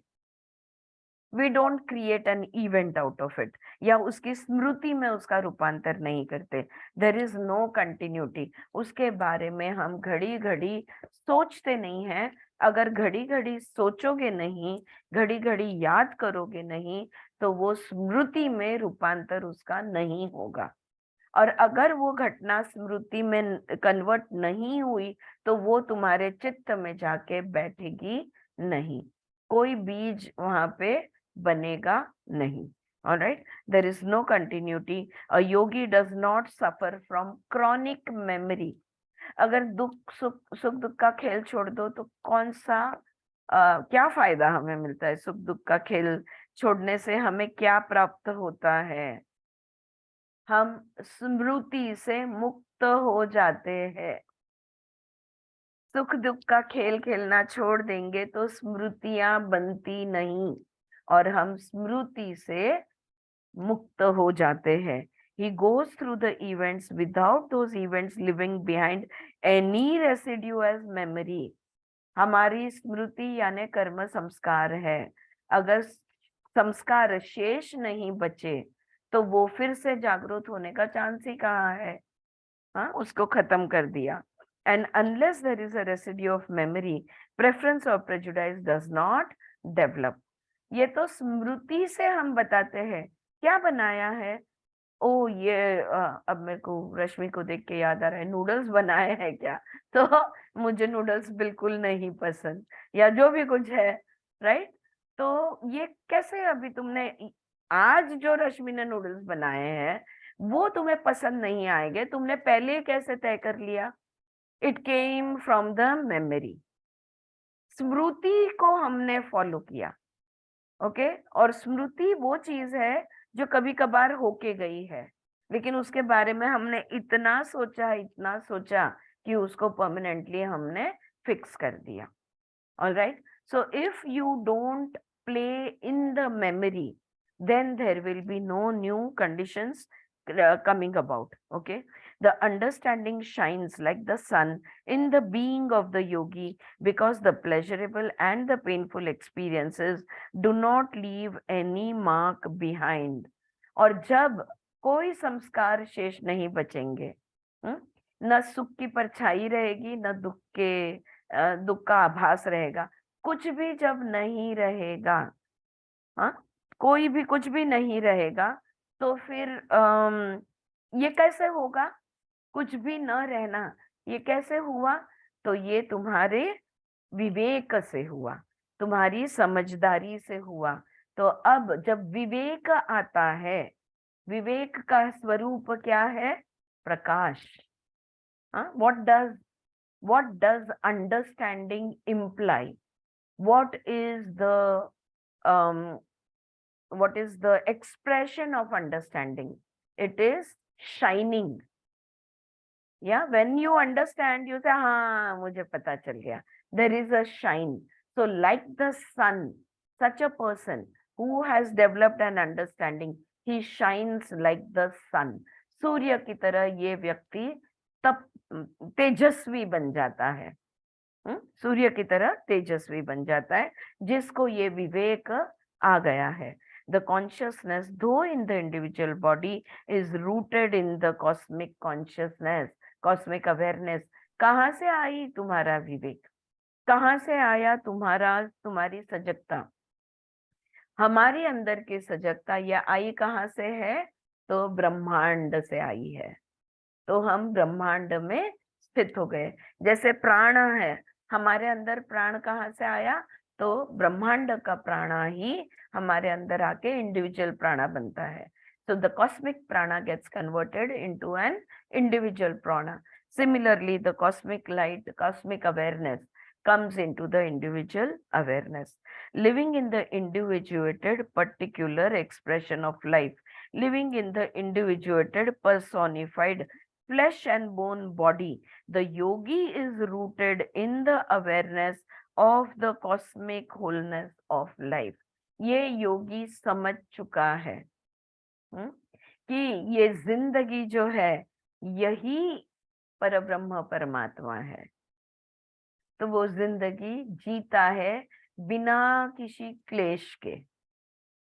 We don't create an event out of it, या उसकी स्मृति में उसका रूपांतर नहीं करते। There is no continuity. उसके बारे में हम घड़ी घड़ी सोचते नहीं है। अगर घड़ी घड़ी सोचोगे नहीं, घड़ी घड़ी याद करोगे नहीं, तो वो स्मृति में रूपांतर उसका नहीं होगा। और अगर वो घटना स्मृति में कन्वर्ट नहीं हुई, तो वो तुम्हारे चित्त में जाके बैठेगी नहीं, कोई बीज वहां पे बनेगा नहीं। Alright, there is no continuity. A yogi does not suffer from chronic memory. अगर दुख सुख दुख का खेल छोड़ दो तो कौन सा क्या फायदा हमें मिलता है? सुख दुख का खेल छोड़ने से हमें क्या प्राप्त होता है? हम स्मृति से मुक्त हो जाते हैं। सुख दुख का खेल खेलना छोड़ देंगे तो स्मृतियां बनती नहीं, और हम स्मृति से मुक्त हो जाते हैं। He goes through the events without those events leaving behind any residue as memory. हमारी स्मृति यानी कर्म संस्कार है। अगर संस्कार शेष नहीं बचे तो वो फिर से जागृत होने का चांस ही कहाँ है? हाँ, उसको खत्म कर दिया। And unless there is a residue of memory, preference or prejudice does not develop. ये तो स्मृति से हम बताते हैं। क्या बनाया है? ओ ये अब मेरे को रश्मि को देख के याद आ रहा है, नूडल्स बनाए हैं क्या? तो मुझे नूडल्स बिल्कुल नहीं पसंद, या जो भी कुछ है, राइट? तो ये कैसे, अभी तुमने आज जो रश्मि ने नूडल्स बनाए हैं वो तुम्हें पसंद नहीं आएंगे, तुमने पहले कैसे तय कर लिया? It came from the memory. स्मृति को हमने फॉलो किया। ओके, और स्मृति वो चीज है जो कभी कभार होके गई है, लेकिन उसके बारे में हमने इतना सोचा कि उसको परमानेंटली हमने फिक्स कर दिया। Alright, so if you don't play in the memory, then there will be no new conditions coming about. Okay, the understanding shines like the sun in the being of the yogi, because the pleasurable and the painful experiences do not leave any mark behind. और जब कोई संस्कार शेष नहीं बचेंगे, न सुख की परछाई रहेगी, न दुख का आभास रहेगा, कुछ भी जब नहीं रहेगा, हाँ, कोई भी कुछ भी नहीं रहेगा, तो फिर ये कैसे होगा? कुछ भी न रहना, ये कैसे हुआ? तो ये तुम्हारे विवेक से हुआ, तुम्हारी समझदारी से हुआ। तो अब जब विवेक आता है, विवेक का स्वरूप क्या है? प्रकाश। हाँ, what does understanding imply? What is the expression of understanding? It is shining. Yeah, when you understand, you say, हाँ, मुझे पता चल गया. There is a shine. So like the sun, such a person who has developed an understanding, he shines like the sun. सूर्य की तरह ये व्यक्ति तब तेजस्वी बन जाता है। सूर्य की तरह तेजस्वी बन जाता है जिसको ये विवेक आ गया है। The consciousness, though in the individual body, is rooted in the cosmic consciousness, cosmic awareness. कहाँ से आई तुम्हारा विवेक? कहाँ से आया तुम्हारी सजगता? हमारे अंदर की सजगता या आई कहाँ से है? तो ब्रह्मांड से आई है। तो हम ब्रह्मांड में स्थित हो गए। जैसे प्राण है, हमारे अंदर प्राण कहाँ से आया? तो ब्रह्मांड का प्राणा ही हमारे अंदर आके इंडिविजुअल प्राणा बनता है। So the cosmic prana gets converted into an individual prana. Similarly, the cosmic light, the cosmic awareness comes into the individual awareness. Living in the individuated particular expression of life, living in the individuated personified flesh and bone body, the yogi is rooted in the awareness of the cosmic wholeness of life. ये योगी समझ चुका है कि ये जिंदगी जो है यही परब्रह्म परमात्मा है, तो वो जिंदगी जीता है बिना किसी क्लेश के,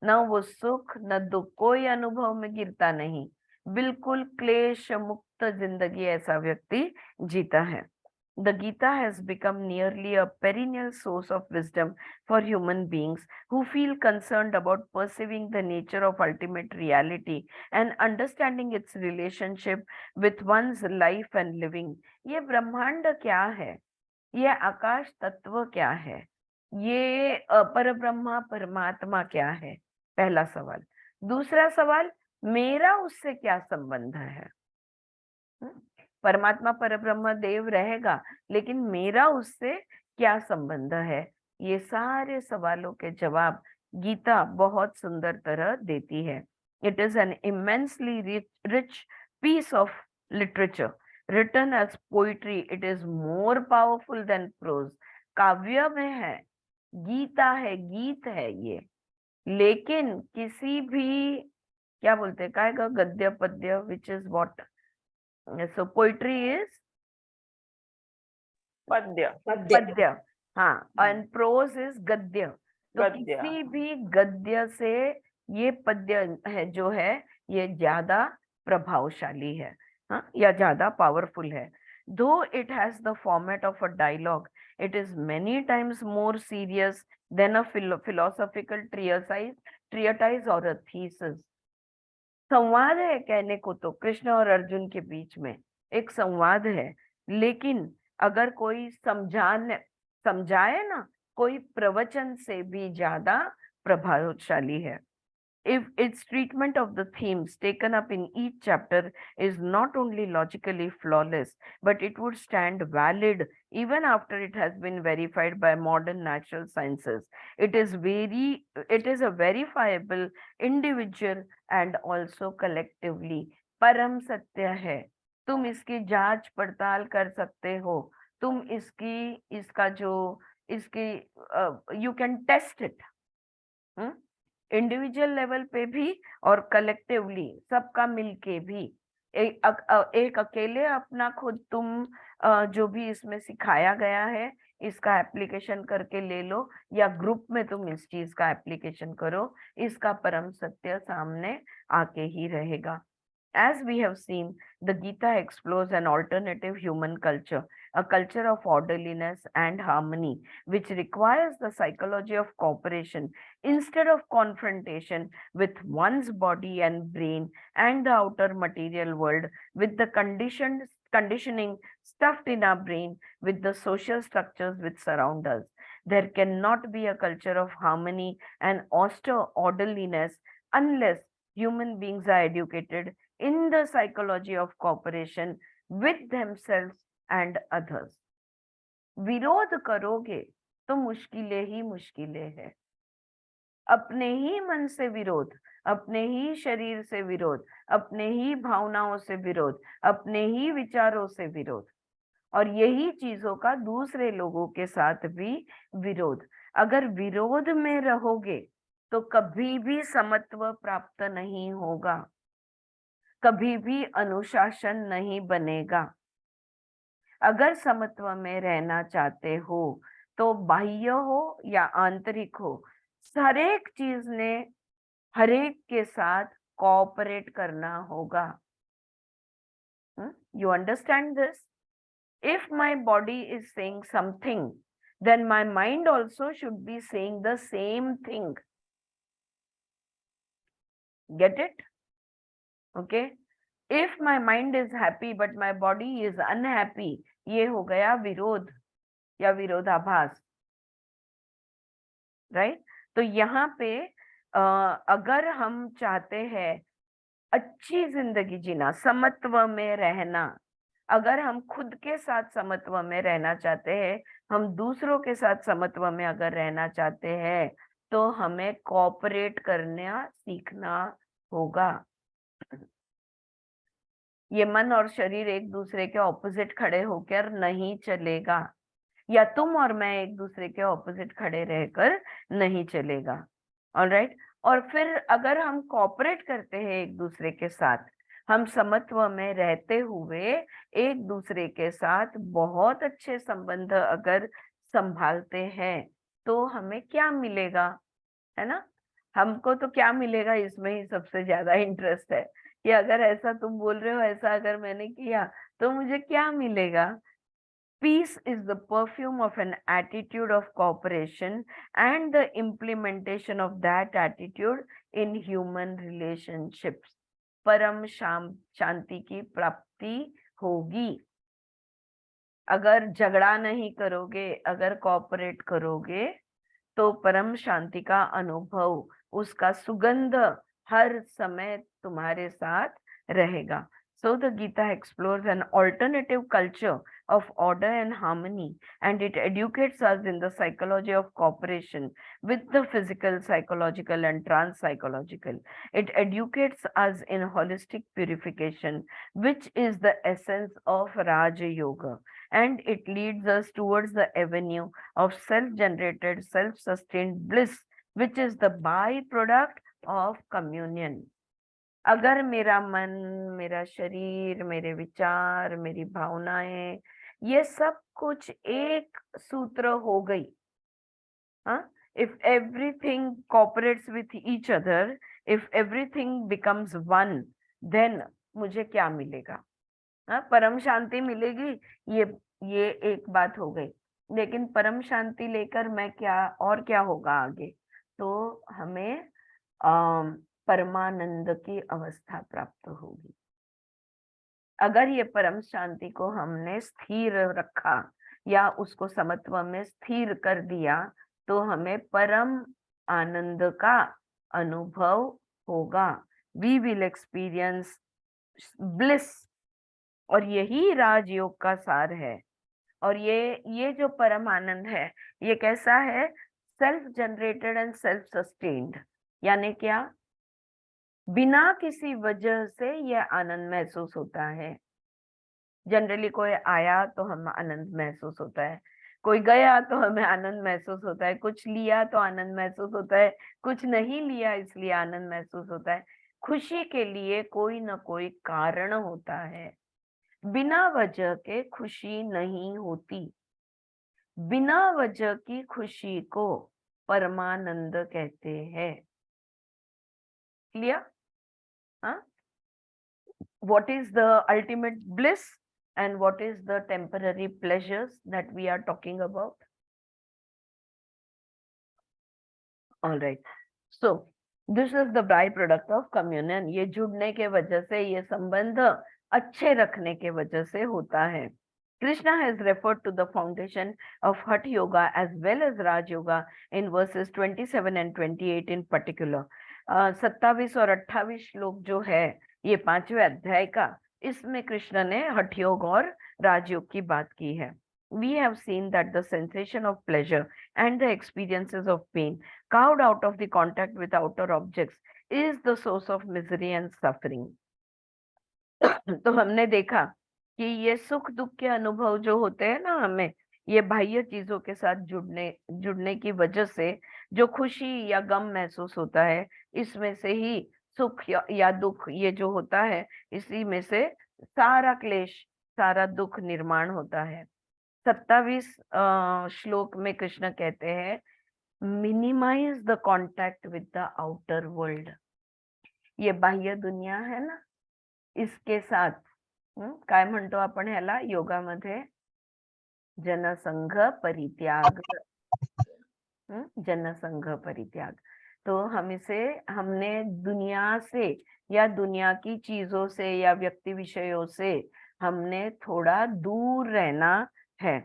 न वो सुख न दुख, कोई अनुभव में गिरता नहीं, बिल्कुल क्लेश मुक्त जिंदगी ऐसा व्यक्ति जीता है. The Gita has become nearly a perennial source of wisdom for human beings who feel concerned about perceiving the nature of ultimate reality and understanding its relationship with one's life and living. ये ब्रह्मांड क्या है, ये आकाश तत्व क्या है, ये परब्रह्मा परमात्मा क्या है, पहला सवाल. दूसरा सवाल, मेरा उससे क्या संबंध है. परमात्मा परब्रह्म देव रहेगा, लेकिन मेरा उससे क्या संबंध है. ये सारे सवालों के जवाब गीता बहुत सुंदर तरह देती है. It is an immensely rich piece of literature written as poetry. It is more powerful than prose. काव्य में है, गीता है, गीत है ये, लेकिन किसी भी क्या बोलते हैं कहेगा गद्य पद्य, which is what? So poetry is पद्य. पद्य, हाँ, and prose is गद्य. तो किसी भी गद्य से ये पद्य है जो है ये ज्यादा प्रभावशाली है, हाँ, या ज्यादा पावरफुल है. Though it has the format of a dialogue, it is many times more serious than a philosophical treatise or a thesis. संवाद है कहने को तो कृष्ण और अर्जुन के बीच में एक संवाद है, लेकिन अगर कोई समझाए ना, कोई प्रवचन से भी ज्यादा प्रभावशाली है. If its treatment of the themes taken up in each chapter is not only logically flawless, but it would stand valid even after it has been verified by modern natural sciences. It is a verifiable individual and also collectively. परम सत्य है, तुम इसकी जांच पड़ताल कर सकते हो, तुम इसका जो you can test it. Individual level पे भी और कलेक्टिवली सबका मिलके भी. एक अकेले अपना खुद तुम जो भी इसमें सिखाया गया है इसका एप्लीकेशन करके ले लो, या ग्रुप में तुम इस चीज का एप्लीकेशन करो, इसका परम सत्य सामने आके ही रहेगा. As we have seen, the Gita explores an alternative human culture, a culture of orderliness and harmony, which requires the psychology of cooperation instead of confrontation with one's body and brain and the outer material world, with the conditioning stuffed in our brain with the social structures which surround us. There cannot be a culture of harmony and austere orderliness unless human beings are educated in the psychology of cooperation with themselves and others. विरोध करोगे तो मुश्किलें ही मुश्किलें हैं. अपने ही मन से विरोध, अपने ही शरीर से विरोध, अपने ही भावनाओं से विरोध, अपने ही विचारों से विरोध, और यही चीजों का दूसरे लोगों के साथ भी विरोध. अगर विरोध में रहोगे तो कभी भी समत्व प्राप्त नहीं होगा, कभी भी अनुशासन नहीं बनेगा. अगर समत्व में रहना चाहते हो तो बाह्य हो या आंतरिक हो, हर एक चीज ने हर एक के साथ कोऑपरेट करना होगा. You understand this? If my body is saying something, then my mind also should be saying the same thing. Get it? Okay. If my mind is happy but my body is unhappy, ये हो गया विरोध या विरोधाभास, right? तो यहाँ पे अगर हम चाहते हैं अच्छी जिंदगी जीना, समत्व में रहना, अगर हम खुद के साथ समत्व में रहना चाहते हैं, हम दूसरों के साथ समत्व में अगर रहना चाहते हैं, तो हमें कोऑपरेट करना सीखना होगा। ये मन और शरीर एक दूसरे के ऑपोजिट खड़े होकर नहीं चलेगा, या तुम और मैं एक दूसरे के ऑपोजिट खड़े रहकर नहीं चलेगा। ऑलराइट। और फिर अगर हम कोऑपरेट करते हैं एक दूसरे के साथ, हम समत्व में रहते हुए एक दूसरे के साथ बहुत अच्छे संबंध अगर संभालते हैं, तो हमें क्या मिलेगा, है ना? हमको तो क्या मिलेगा इसमें ही सबसे ज्यादा इंटरेस्ट है कि अगर ऐसा तुम बोल रहे हो, ऐसा अगर मैंने किया तो मुझे क्या मिलेगा। Peace is the perfume of an attitude of cooperation and the implementation of that attitude in human relationships. परम शांति की प्राप्ति होगी। अगर झगड़ा नहीं करोगे, अगर कोऑपरेट करोगे, तो परम शांति का अनुभव, उसका सुगंध हर समय तुम्हारे साथ रहेगा। So the Gita explores an alternative culture of order and harmony, and it educates us in the psychology of cooperation with the physical, psychological, and trans-psychological. It educates us in holistic purification, which is the essence of Raja Yoga, and it leads us towards the avenue of self-generated, self-sustained bliss, which is the byproduct of communion. अगर मेरा मन, मेरा शरीर, मेरे विचार, मेरी भावनाएं, ये सब कुछ एक सूत्र हो गई, हाँ, if everything cooperates with each other, if everything becomes one, then मुझे क्या मिलेगा? हाँ, परम शांति मिलेगी, ये एक बात हो गई। लेकिन परम शांति लेकर मैं क्या, और क्या होगा आगे? तो हमें परमानंद की अवस्था प्राप्त होगी। अगर ये परम शांति को हमने स्थिर रखा या उसको समत्व में स्थिर कर दिया, तो हमें परम आनंद का अनुभव होगा। We will experience bliss. और यही राजयोग का सार है। और ये जो परम आनंद है, ये कैसा है? Self generated and self sustained. यानी क्या? बिना किसी वजह से यह आनंद महसूस होता है। जनरली कोई आया तो हमें आनंद महसूस होता है, कोई गया तो हमें आनंद महसूस होता है, कुछ लिया तो आनंद महसूस होता है, कुछ नहीं लिया इसलिए आनंद महसूस होता है। खुशी के लिए कोई ना कोई कारण होता है। बिना वजह के खुशी नहीं होती। बिना वजह की खुशी को परमानंद कहते हैं। क्लियर? हाँ? What is the ultimate bliss and what is the temporary pleasures that we are talking about? All right. So this is the byproduct of communion. ये जुड़ने के वजह से, ये संबंध अच्छे रखने के वजह से होता है। Krishna has referred to the foundation of Hatha Yoga as well as Raj Yoga in verses 27 and 28 in particular. 27 और 28 श्लोक जो है ये 5वें अध्याय का, इसमें कृष्ण ने हठ योग और राजयोग की बात की है। We have seen that the sensation of pleasure and the experiences of pain carved out of the contact with outer objects is the source of misery and suffering. तो हमने देखा कि ये सुख दुख के अनुभव जो होते हैं ना हमें, ये बाह्य चीजों के साथ जुड़ने की वजह से जो खुशी या गम महसूस होता है, इसमें से ही सुख या दुख ये जो होता है, इसी में से सारा क्लेश, सारा दुख निर्माण होता है। 27 श्लोक में कृष्ण कहते हैं, minimise the contact with the outer world. ये बाह्य दुनिया है ना, इसके साथ काय म्हणतो आपण ह्याला योगामध्ये? जनसंघ परित्याग। जनसंघ परित्याग। तो हमने दुनिया से या दुनिया की चीजों से या व्यक्ति विषयों से हमने थोड़ा दूर रहना है।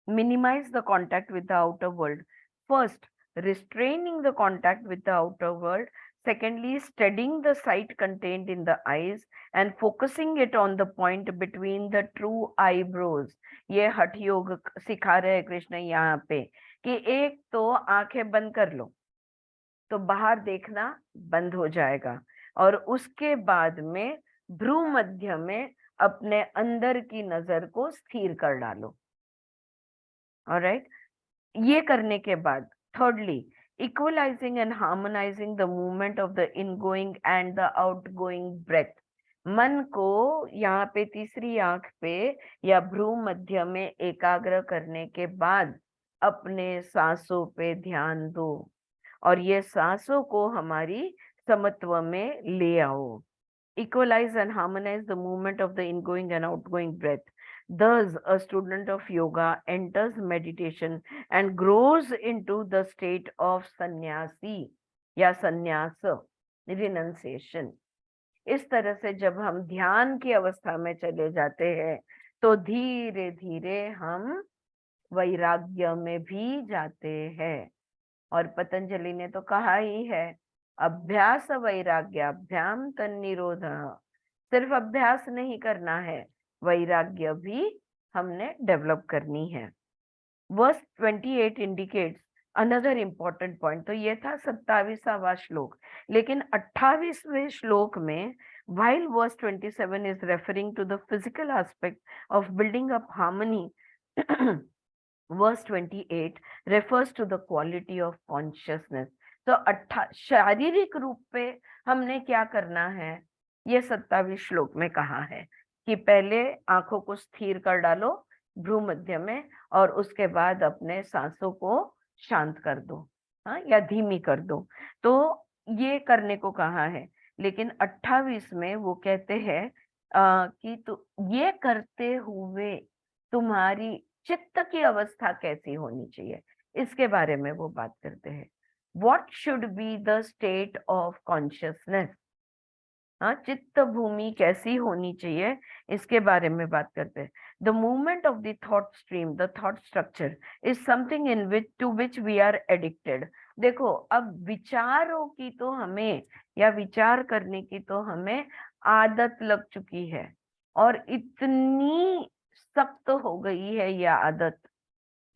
Minimise the contact with the outer world. First, restraining the contact with the outer world Secondly, studying the sight contained in the eyes and focusing it on the point between the true eyebrows. ये हठ योग सिखा रहे हैं कृष्ण यहाँ पे कि एक तो आंखें बंद कर लो तो बाहर देखना बंद हो जाएगा, और उसके बाद में भ्रू मध्य में अपने अंदर की नजर को स्थिर कर डालो। ऑलराइट, ये करने के बाद thirdly, equalizing and harmonizing the movement of the ingoing and the outgoing breath. मन को यहाँ पे तीसरी आंख पे या भ्रू मध्य में एकाग्र करने के बाद अपने सांसों पे ध्यान दो, और ये सांसों को हमारी समत्व में ले आओ। Equalize and harmonize the movement of the ingoing and outgoing breath. Thus, a student of yoga enters meditation and grows into the state of sannyasi या संन्यास, renunciation. इस तरह से जब हम ध्यान की अवस्था में चले जाते हैं तो धीरे धीरे हम वैराग्य में भी जाते हैं। और पतंजलि ने तो कहा ही है, अभ्यास वैराग्याभ्याम तन्निरोध। सिर्फ अभ्यास नहीं करना है, वैराग्य भी हमने डेवलप करनी है। Verse 28 indicates another important point. तो ये था 27वां श्लोक, लेकिन 28वें श्लोक में while verse 27 is referring to the physical aspect of building up harmony, verse 28 refers to the quality of consciousness. तो शारीरिक रूप पे हमने क्या करना है, ये 27वें श्लोक में कहा है कि पहले आंखों को स्थिर कर डालो भ्रू मध्य में, और उसके बाद अपने सांसों को शांत कर दो, हाँ, या धीमी कर दो। तो ये करने को कहा है, लेकिन 28 में वो कहते हैं कि तो ये करते हुए तुम्हारी चित्त की अवस्था कैसी होनी चाहिए, इसके बारे में वो बात करते हैं। What should be the state of consciousness? हाँ, चित्त भूमि कैसी होनी चाहिए, इसके बारे में बात करते हैं। The movement of the thought stream, the thought structure is something in which to which we are addicted. देखो, अब विचारों की तो हमें, या विचार करने की तो हमें आदत लग चुकी है, और इतनी सख्त हो गई है यह आदत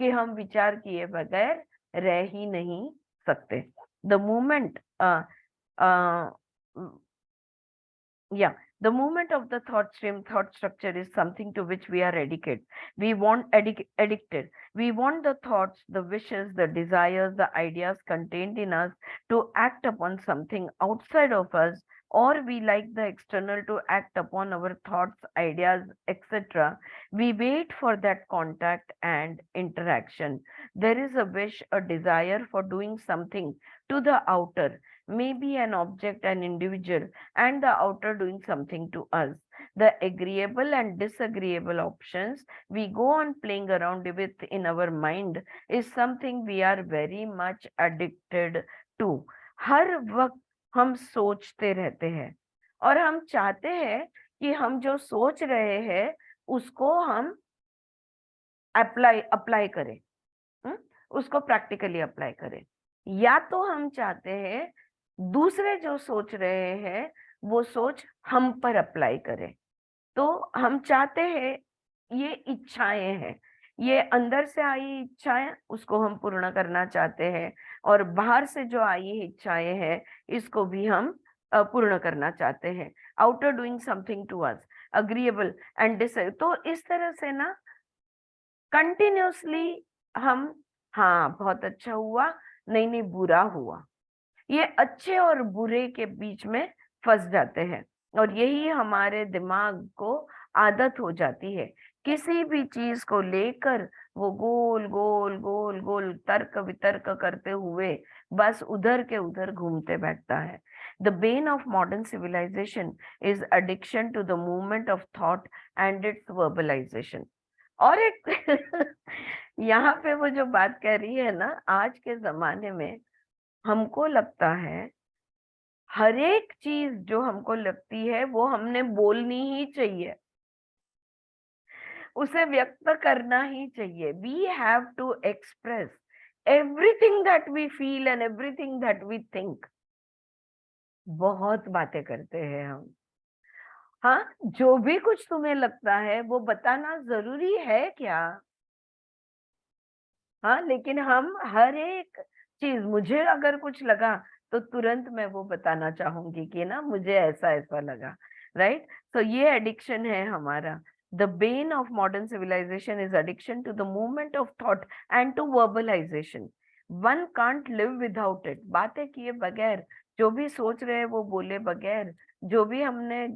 कि हम विचार किए बगैर रह ही नहीं सकते। The movement the movement of the thought stream, thought structure is something to which we are addicted. We want addicted. We want the thoughts, the wishes, the desires, the ideas contained in us to act upon something outside of us, or we like the external to act upon our thoughts, ideas, etc. We wait for that contact and interaction. There is a wish, a desire for doing something to the outer, maybe an object, an individual, and the outer doing something to us. The agreeable and disagreeable options we go on playing around with in our mind is something we are very much addicted to. हर वक्त हम सोचते रहते हैं, और हम चाहते हैं कि हम जो सोच रहे हैं उसको हम अप्लाई करें, उसको प्रैक्टिकली अप्लाई करें, या तो हम चाहते हैं दूसरे जो सोच रहे हैं वो सोच हम पर अप्लाई करें। तो हम चाहते हैं, ये इच्छाएं हैं, ये अंदर से आई इच्छाएं, उसको हम पूर्ण करना चाहते हैं, और बाहर से जो आई इच्छाएं हैं इसको भी हम पूर्ण करना चाहते हैं। Outer doing something to us, agreeable and disagreeable. तो इस तरह से ना कंटिन्यूसली हम, हाँ बहुत अच्छा हुआ, नहीं नहीं बुरा हुआ, ये अच्छे और बुरे के बीच में फंस जाते हैं, और यही हमारे दिमाग को आदत हो जाती है। किसी भी चीज को लेकर वो गोल गोल गोल गोल तर्क वितर्क करते हुए बस उधर के उधर घूमते बैठता है। The bane of modern civilisation is addiction to the movement of thought and its verbalisation. और एक यहाँ पे वो जो बात कह रही है ना, आज के जमाने में हमको लगता है हर एक चीज जो हमको लगती है वो हमने बोलनी ही चाहिए, उसे व्यक्त करना ही चाहिए। We have to express everything that we feel and everything that we think. बहुत बातें करते हैं हम। हाँ, जो भी कुछ तुम्हें लगता है वो बताना जरूरी है क्या? हाँ, लेकिन हम हर एक चीज, मुझे अगर कुछ लगा तो तुरंत मैं वो बताना चाहूंगी कि ना मुझे ऐसा ऐसा लगा, राइट? तो ये एडिक्शन है हमारा। The bane of modern civilisation is addiction to the movement of thought and to verbalisation. One can't live without it. बातें किए बगैर, जो भी सोच रहे हैं वो बोले बगैर, जो भी हमने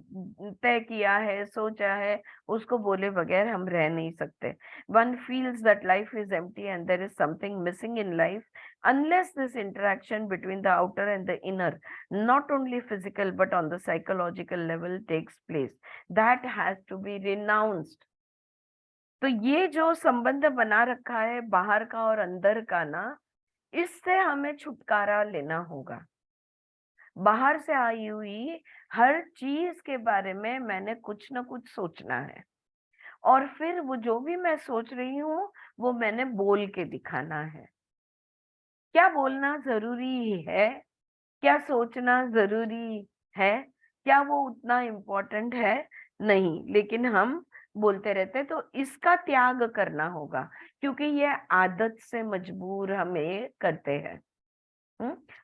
तय किया है, सोचा है, उसको बोले बगैर हम रह नहीं सकते। One feels that life is empty and there is something missing in life unless this interaction between the outer and the inner, not only physical but on the psychological level, takes place. That has to be renounced. तो ये जो संबंध बना रखा है बाहर का और अंदर का ना, इससे हमें छुटकारा लेना होगा। बाहर से आई हुई हर चीज के बारे में मैंने कुछ ना कुछ सोचना है, और फिर वो जो भी मैं सोच रही हूँ वो मैंने बोल के दिखाना है। क्या बोलना जरूरी है? क्या सोचना जरूरी है? क्या वो उतना इम्पोर्टेंट है? नहीं, लेकिन हम बोलते रहते हैं। तो इसका त्याग करना होगा, क्योंकि ये आदत से मजबूर हमें करते हैं।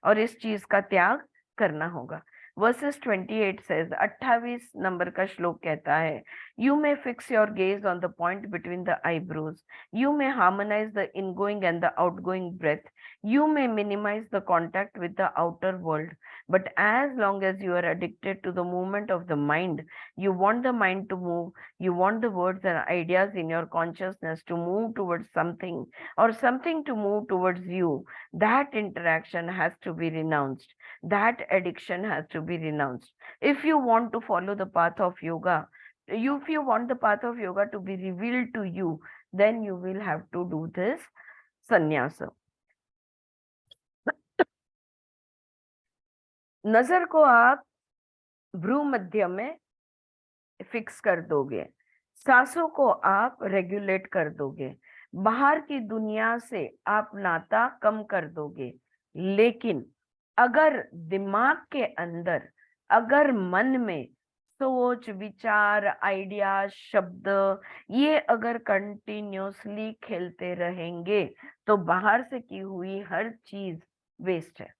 और इस चीज का त्याग करना होगा। वर्सेस 28 says, 28 नंबर का श्लोक कहता है, you may fix your gaze on the point between the eyebrows, you may harmonise the ingoing and the outgoing breath, you may minimize the contact with the outer world, but as long as you are addicted to the movement of the mind, you want the mind to move, you want the words and ideas in your consciousness to move towards something, or something to move towards you. That interaction has to be renounced. That addiction has to be renounced. If you want to follow the path of yoga, if you want the path of yoga to be revealed to you, then you will have to do this sannyasa. नजर को आप भ्रू मध्य में fix कर दोगे, सांसों को आप regulate कर दोगे, बाहर की दुनिया से आप नाता कम कर दोगे, लेकिन अगर दिमाग के अंदर, अगर मन में सोच, विचार, आइडिया, शब्द, ये अगर कंटिन्यूअसली खेलते रहेंगे तो बाहर से की हुई हर चीज वेस्ट है।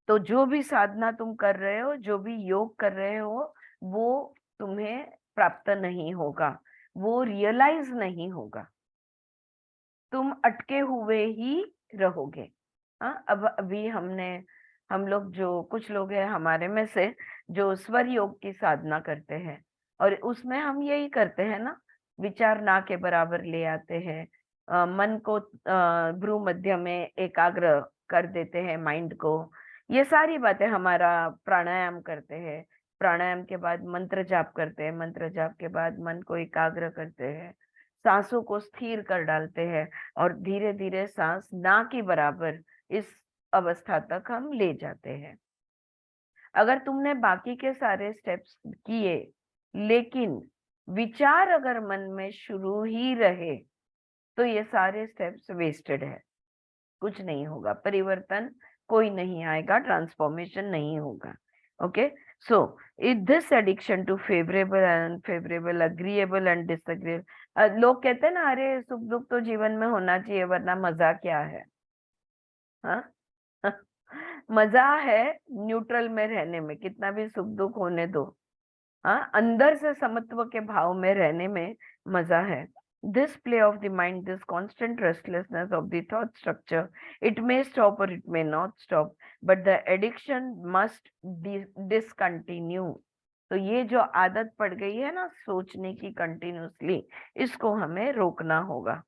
तो जो भी साधना तुम कर रहे हो, जो भी योग कर रहे हो, वो तुम्हें प्राप्त नहीं होगा, वो रियलाइज नहीं होगा, तुम अटके हुए ही रहोगे। हाँ, अब अभी हम लोग, जो कुछ लोग हैं हमारे में से जो स्वर योग की साधना करते हैं, और उसमें हम यही करते हैं ना, विचार ना के बराबर ले आते हैं, मन को भ्रू मध्य में एकाग्र कर देते हैं, माइंड को। ये सारी बातें, हमारा प्राणायाम करते हैं, प्राणायाम के बाद मंत्र जाप करते हैं, मंत्र जाप के बाद मन को एकाग्र करते हैं, सांसों को स्थिर कर डालते हैं, और धीरे धीरे सांस ना के बराबर इस अवस्था तक हम ले जाते हैं। अगर तुमने बाकी के सारे स्टेप्स किए, लेकिन विचार अगर मन में शुरू ही रहे, तो ये सारे स्टेप्स वेस्टेड है, कुछ नहीं होगा, परिवर्तन कोई नहीं आएगा, ट्रांसफॉर्मेशन नहीं होगा। Okay, so this addiction to favourable and unfavourable, agreeable and disagreeable, लोग कहते हैं ना, अरे सुख दुख तो जीवन में होना चाहिए, वरना मजा क्या है? हाँ मजा है न्यूट्रल में रहने में, कितना भी सुख दुख होने दो। हाँ, अंदर से समत्व के भाव में रहने में मजा है। This play of the mind, this constant restlessness of the thought structure, it may stop or it may not stop, but the addiction must discontinue. तो ये जो आदत पड़ गई है ना सोचने की कंटिन्यूसली, इसको हमें रोकना होगा।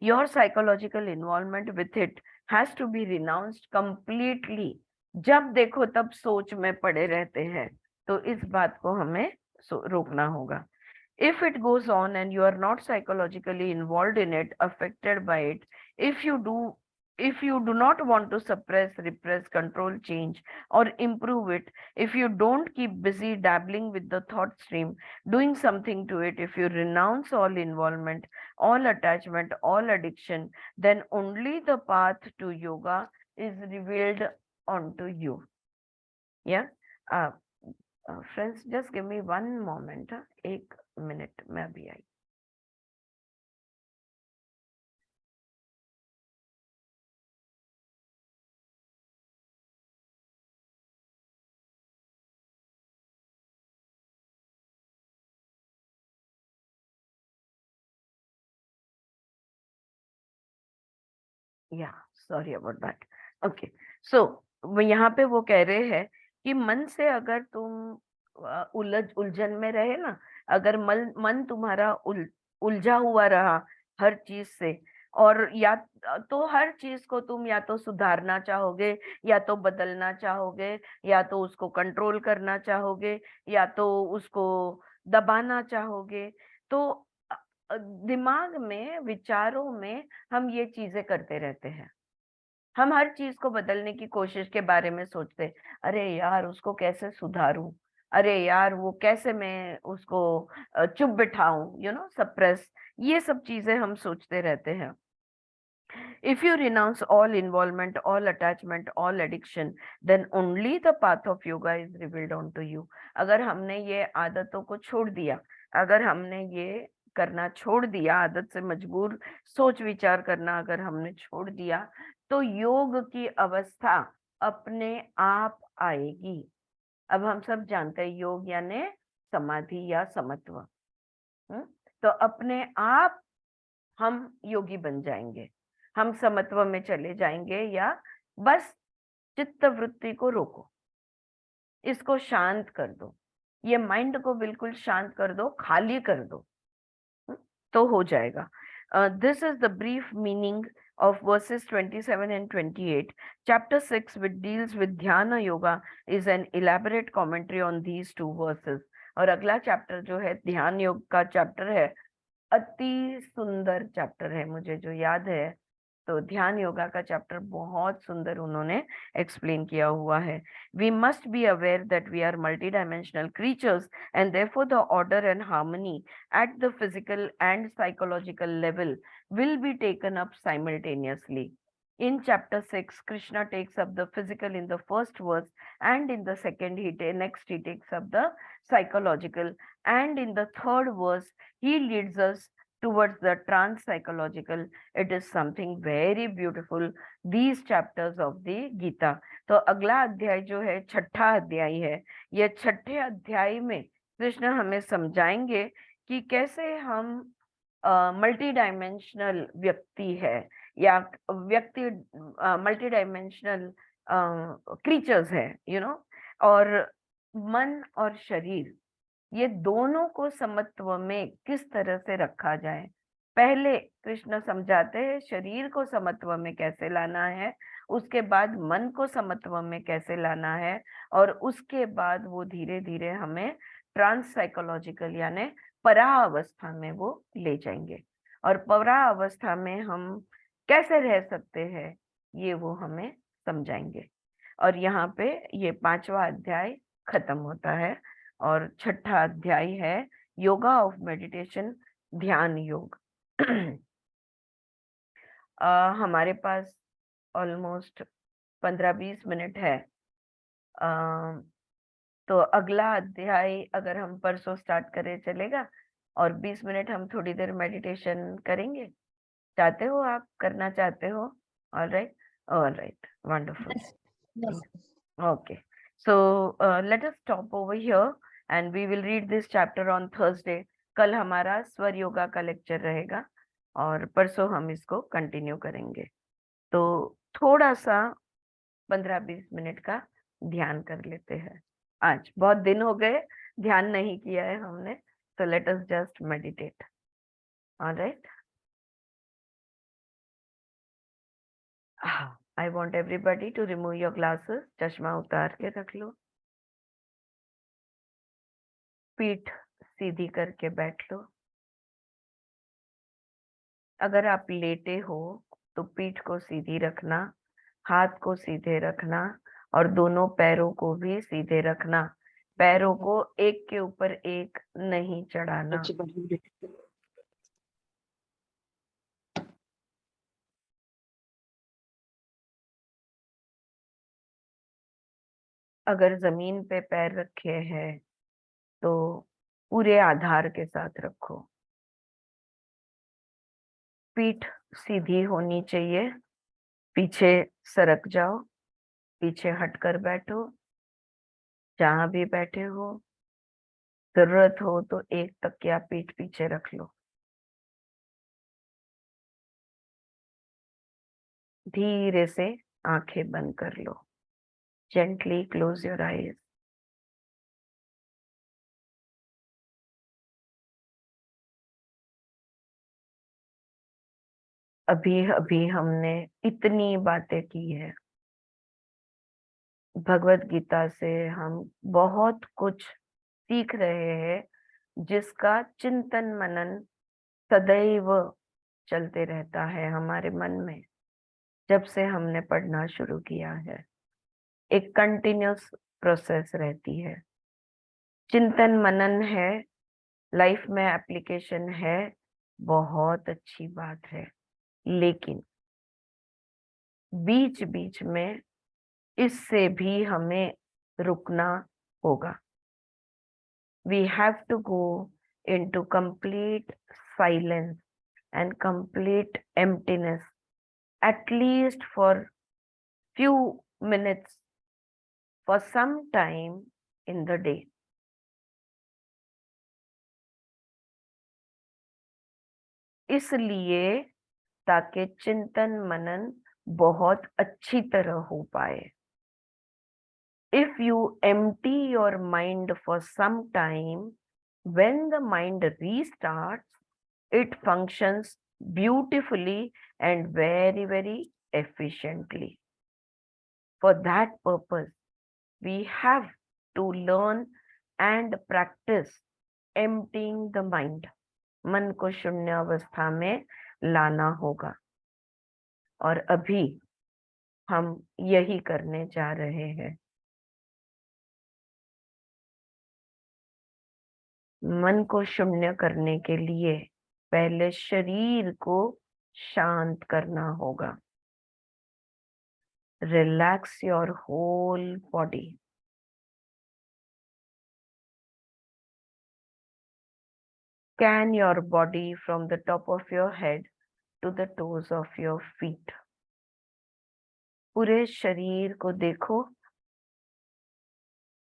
Your psychological involvement with it has to be renounced completely. जब देखो तब सोच में पड़े रहते हैं, तो इस बात को हमें रोकना होगा। If it goes on and you are not psychologically involved in it, affected by it, if you do not want to suppress, repress, control, change, or improve it, if you don't keep busy dabbling with the thought stream, doing something to it, if you renounce all involvement, all attachment, all addiction, then only the path to yoga is revealed onto you. Yeah. Friends, just give me one moment. 1 minute मैं अभी आई. या sorry about that. Okay, सो यहाँ पे वो कह रहे हैं कि मन से अगर तुम उलझन में रहे ना, अगर मन तुम्हारा उलझा हुआ रहा हर चीज से, और या तो हर चीज को तुम या तो सुधारना चाहोगे, या तो बदलना चाहोगे, या तो उसको कंट्रोल करना चाहोगे, या तो उसको दबाना चाहोगे, तो दिमाग में, विचारों में हम ये चीजें करते रहते हैं. हम हर चीज को बदलने की कोशिश के बारे में सोचते हैं. अरे यार उसको कैसे सुधारूं, अरे यार वो कैसे मैं उसको चुप बिठाऊं, सप्रेस. ये सब चीजें हम सोचते रहते हैं. If you renounce all involvement, all attachment, all addiction, then only the path of yoga is revealed unto you. अगर हमने ये आदतों को छोड़ दिया, अगर हमने ये करना छोड़ दिया, आदत से मजबूर सोच विचार करना अगर हमने छोड़ दिया, तो योग की अवस्था अपने आप आएगी. अब हम सब जानते हैं योग यानी समाधि या समत्व. तो अपने आप हम योगी बन जाएंगे, हम समत्व में चले जाएंगे. या बस चित्त वृत्ति को रोको, इसको शांत कर दो, ये माइंड को बिल्कुल शांत कर दो, खाली कर दो, तो हो जाएगा. This is the brief meaning of verses 27 and 28. Chapter 6, which deals with Dhyana Yoga, is an elaborate commentary on these two verses. और अगला चैप्टर जो है ध्यान योग का चैप्टर है, अति सुंदर चैप्टर है. मुझे जो याद है तो ध्यान योगा का चैप्टर बहुत सुंदर उन्होंने एक्सप्लेन किया हुआ है. We must be aware that we are multi dimensional creatures, and therefore the order and harmony at the physical and psychological level will be taken up simultaneously. In chapter 6, Krishna takes up the physical in the first verse, and in the second next he takes up the psychological, and in the third verse he leads us towards the trans psychological. It is something very beautiful, these chapters of the Gita. तो अगला अध्याय जो है छठा अध्याय है. ये छठे अध्याय में कृष्ण हमें समझाएंगे कि कैसे हम मल्टी डायमेंशनल व्यक्ति है, या व्यक्ति मल्टी डायमेंशनल क्रीचर्स है, और मन और शरीर, ये दोनों को समत्व में किस तरह से रखा जाए. पहले कृष्ण समझाते हैं शरीर को समत्व में कैसे लाना है, उसके बाद मन को समत्व में कैसे लाना है, और उसके बाद वो धीरे धीरे हमें ट्रांस साइकोलॉजिकल यानी परा अवस्था में वो ले जाएंगे. और परा अवस्था में हम कैसे रह सकते हैं ये वो हमें समझाएंगे. और यहाँ पे ये 5वां अध्याय खत्म होता है, और छठा अध्याय है योगा ऑफ मेडिटेशन, ध्यान योग. हमारे पास ऑलमोस्ट 15-20 मिनट है. तो अगला अध्याय अगर हम परसों स्टार्ट करें चलेगा, और 20 मिनट हम थोड़ी देर मेडिटेशन करेंगे. चाहते हो आप, करना चाहते हो? All right, wonderful. Okay, so let us stop over here and we will read this chapter on Thursday. कल हमारा स्वर योगा का लेक्चर रहेगा और परसों हम इसको कंटिन्यू करेंगे. तो थोड़ा सा 15-20 मिनट का ध्यान कर लेते हैं. आज बहुत दिन हो गए ध्यान नहीं किया है हमने, तो let us just meditate. Alright, I want everybody to remove your glasses. चश्मा उतार के रख लो. पीठ सीधी करके बैठ लो. अगर आप लेटे हो तो पीठ को सीधी रखना, हाथ को सीधे रखना, और दोनों पैरों को भी सीधे रखना. पैरों को एक के ऊपर एक नहीं चढ़ाना. अगर जमीन पे पैर रखे हैं तो पूरे आधार के साथ रखो। पीठ सीधी होनी चाहिए, पीछे सरक जाओ, पीछे हटकर बैठो। जहां भी बैठे हो, जरूरत हो तो एक तकिया पीठ पीछे रख लो। धीरे से आंखें बंद कर लो। Gently close your eyes. अभी अभी हमने इतनी बातें की है। भगवत गीता से हम बहुत कुछ सीख रहे हैं, जिसका चिंतन मनन सदैव चलते रहता है हमारे मन में। जब से हमने पढ़ना शुरू किया है, एक कंटिन्यूस प्रोसेस रहती है। चिंतन मनन है, लाइफ में एप्लीकेशन है, बहुत अच्छी बात है। लेकिन बीच बीच में इससे भी हमें रुकना होगा। We have to go into complete silence and complete emptiness, at least for few minutes, for some time in the day. इसलिए ताकि चिंतन मनन बहुत अच्छी तरह हो पाए। If you empty your mind for some time, when the mind restarts, it functions beautifully and very, very efficiently. For that purpose, we have to learn and practice emptying the mind. मन को शून्य अवस्था में लाना होगा, और अभी हम यही करने जा रहे हैं। मन को शून्य करने के लिए पहले शरीर को शांत करना होगा। Relax your whole body. Scan your body from the top of your head to the toes of your feet. पूरे शरीर को देखो,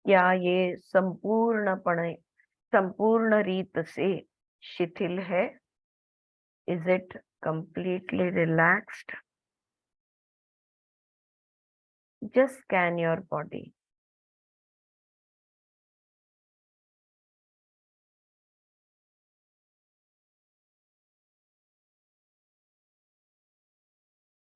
क्या ये संपूर्ण रीत से शिथिल है? Is it completely relaxed? Just scan your body.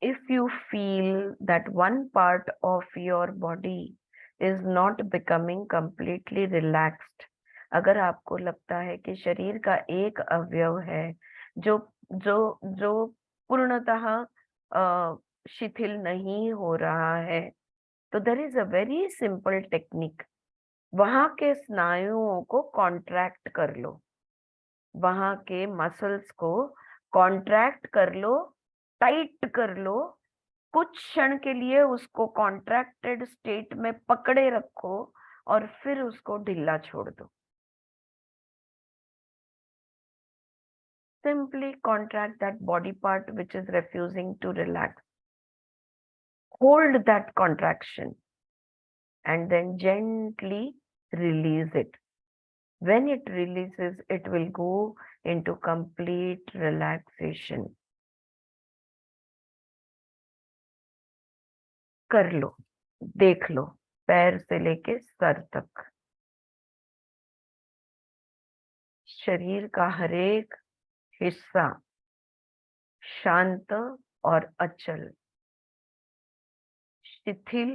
If you feel that one part of your body is not becoming completely relaxed, अगर आपको लगता है कि शरीर का एक अवयव है जो जो जो पूर्णतः शिथिल नहीं हो रहा है, तो there is a very simple technique. वहां के स्नायुओं को कॉन्ट्रैक्ट कर लो, वहां के मसल्स को कॉन्ट्रैक्ट कर लो, टाइट कर लो। कुछ क्षण के लिए उसको कॉन्ट्रैक्टेड स्टेट में पकड़े रखो और फिर उसको ढीला छोड़ दो। Simply contract that body part which is refusing to relax. Hold that contraction and then gently release it. When it releases, it will go into complete relaxation. कर लो, देख लो, पैर से लेके सर तक शरीर का हर एक हिस्सा शांत और अचल, शिथिल,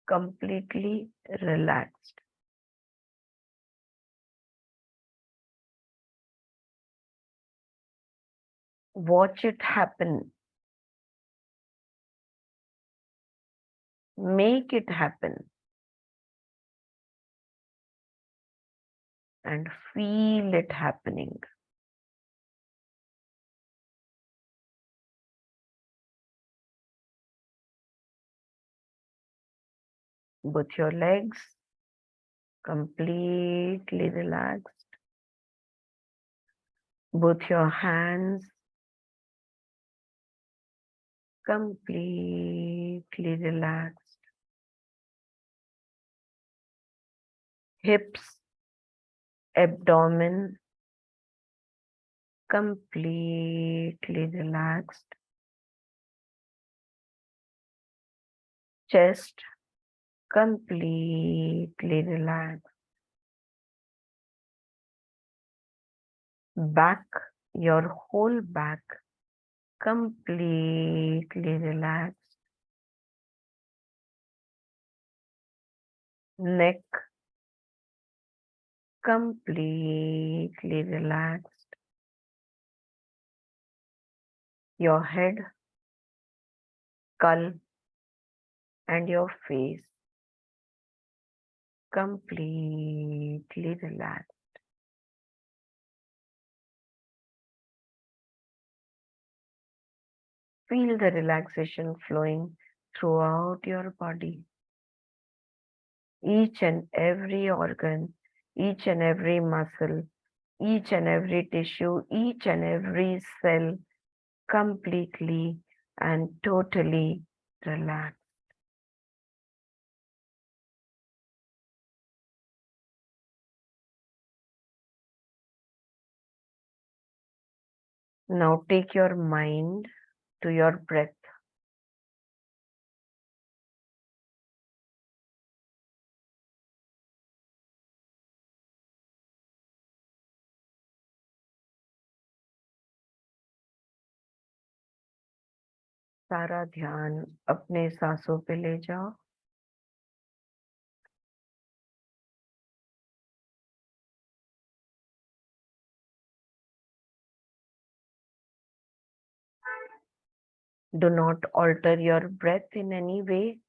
completely relaxed. Watch it happen. Make it happen. And feel it happening. both your legs completely relaxed, both your hands completely relaxed, hips, abdomen completely relaxed, chest completely relaxed, back, your whole back completely relaxed, neck completely relaxed, your head, skull, and your face completely relaxed. Feel the relaxation flowing throughout your body. Each and every organ, each and every muscle, each and every tissue, each and every cell completely and totally relaxed. Now take your mind to your breath. सारा ध्यान अपने सांसों पे ले जाओ. Do not alter your breath in any way.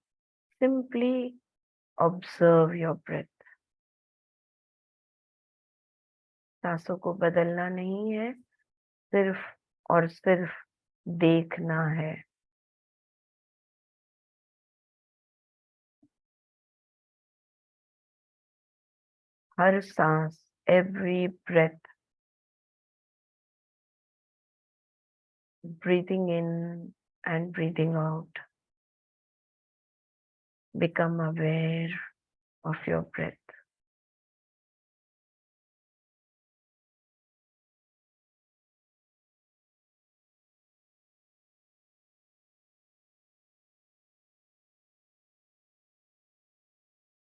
Simply observe your breath. सांसों को बदलना नहीं है, सिर्फ और सिर्फ देखना है. हर सांस, every breath, breathing in and breathing out. Become aware of your breath.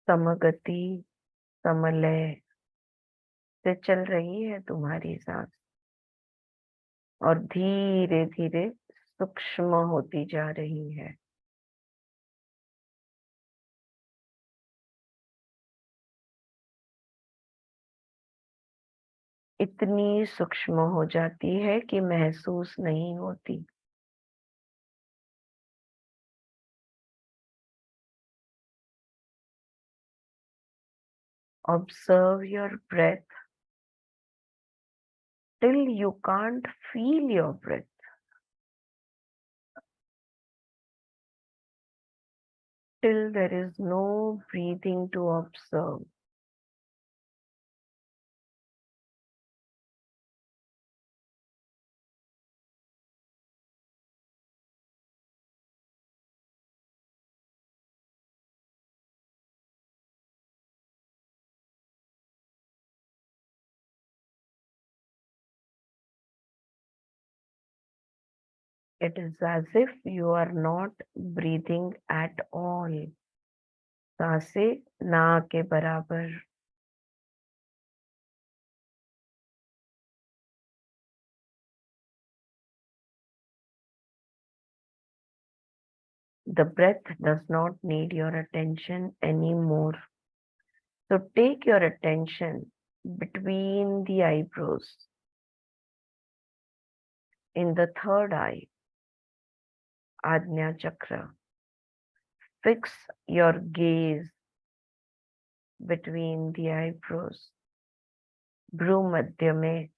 समगति, समलय से चल रही है तुम्हारी सांस और धीरे धीरे सूक्ष्म होती जा रही है. इतनी सूक्ष्म हो जाती है कि महसूस नहीं होती. Observe your breath till you can't feel your breath. Till there is no breathing to observe. It is as if you are not breathing at all. सांसें ना के बराबर. The breath does not need your attention anymore. So take your attention between the eyebrows, in the third eye, Ajna Chakra. Fix your gaze between the eyebrows. भ्रू मध्य में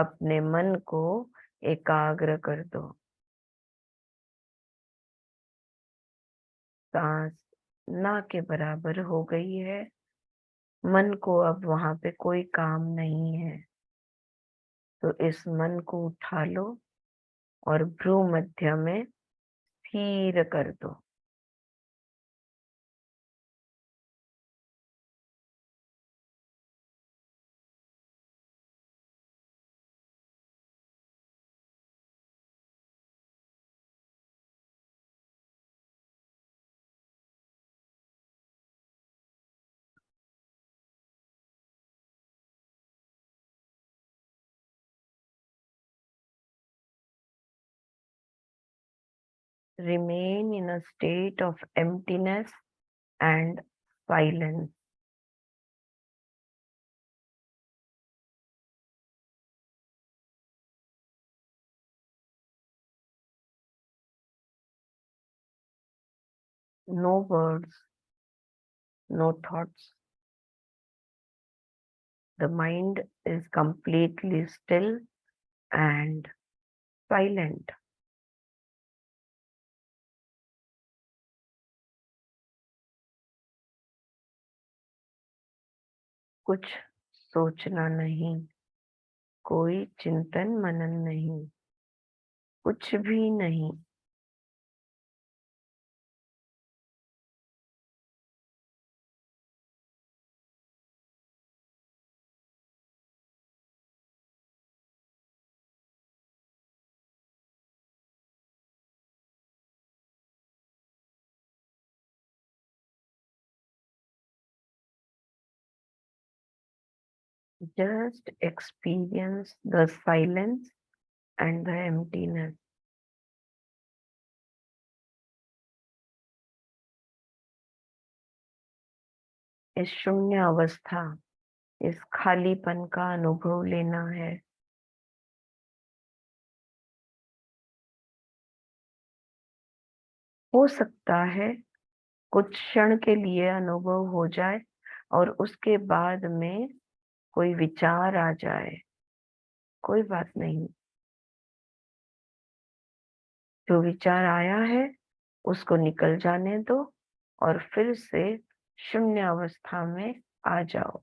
अपने मन को एकाग्र कर दो. सांस ना के बराबर हो गई है। मन को अब वहां पे कोई काम नहीं है, तो इस मन को उठा लो और भ्रू मध्य में स्थिर कर दो। Remain in a state of emptiness and silence. No words, no thoughts. The mind is completely still and silent. कुछ सोचना नहीं, कोई चिंतन मनन नहीं, कुछ भी नहीं। Just experience the silence and the emptiness. इस शून्य अवस्था, इस खालीपन का अनुभव लेना है। हो सकता है कुछ क्षण के लिए अनुभव हो जाए और उसके बाद में कोई विचार आ जाए, कोई बात नहीं। जो विचार आया है उसको निकल जाने दो और फिर से शून्य अवस्था में आ जाओ।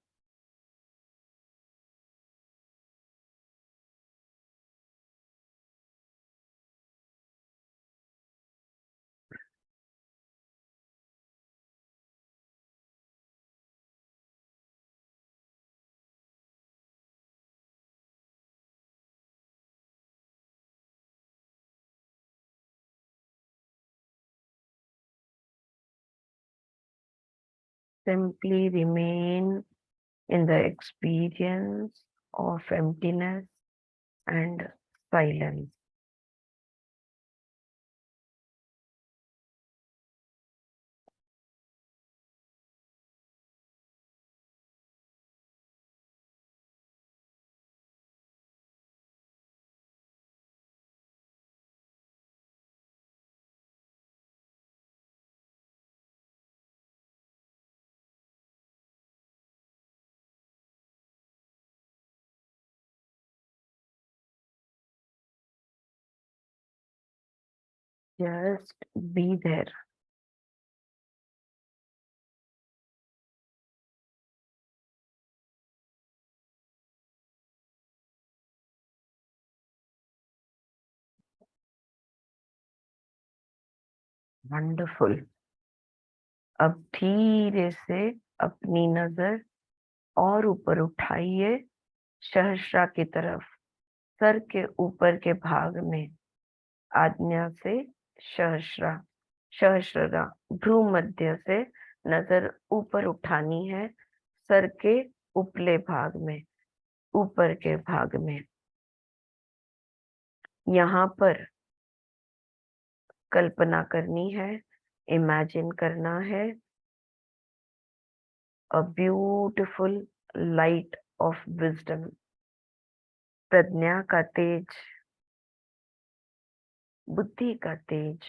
Simply remain in the experience of emptiness and silence. Just be there. Wonderful. अब धीरे से अपनी नजर और ऊपर उठाइए, सहस्रा की तरफ, सर के ऊपर के भाग में। आज्ञा से सहस्रा, सहस्ररा, भ्रू मध्य से नजर ऊपर उठानी है, सर के उपले भाग में, ऊपर के भाग में। यहाँ पर कल्पना करनी है, इमेजिन करना है, a beautiful light of wisdom. प्रज्ञा का तेज, बुद्धि का तेज,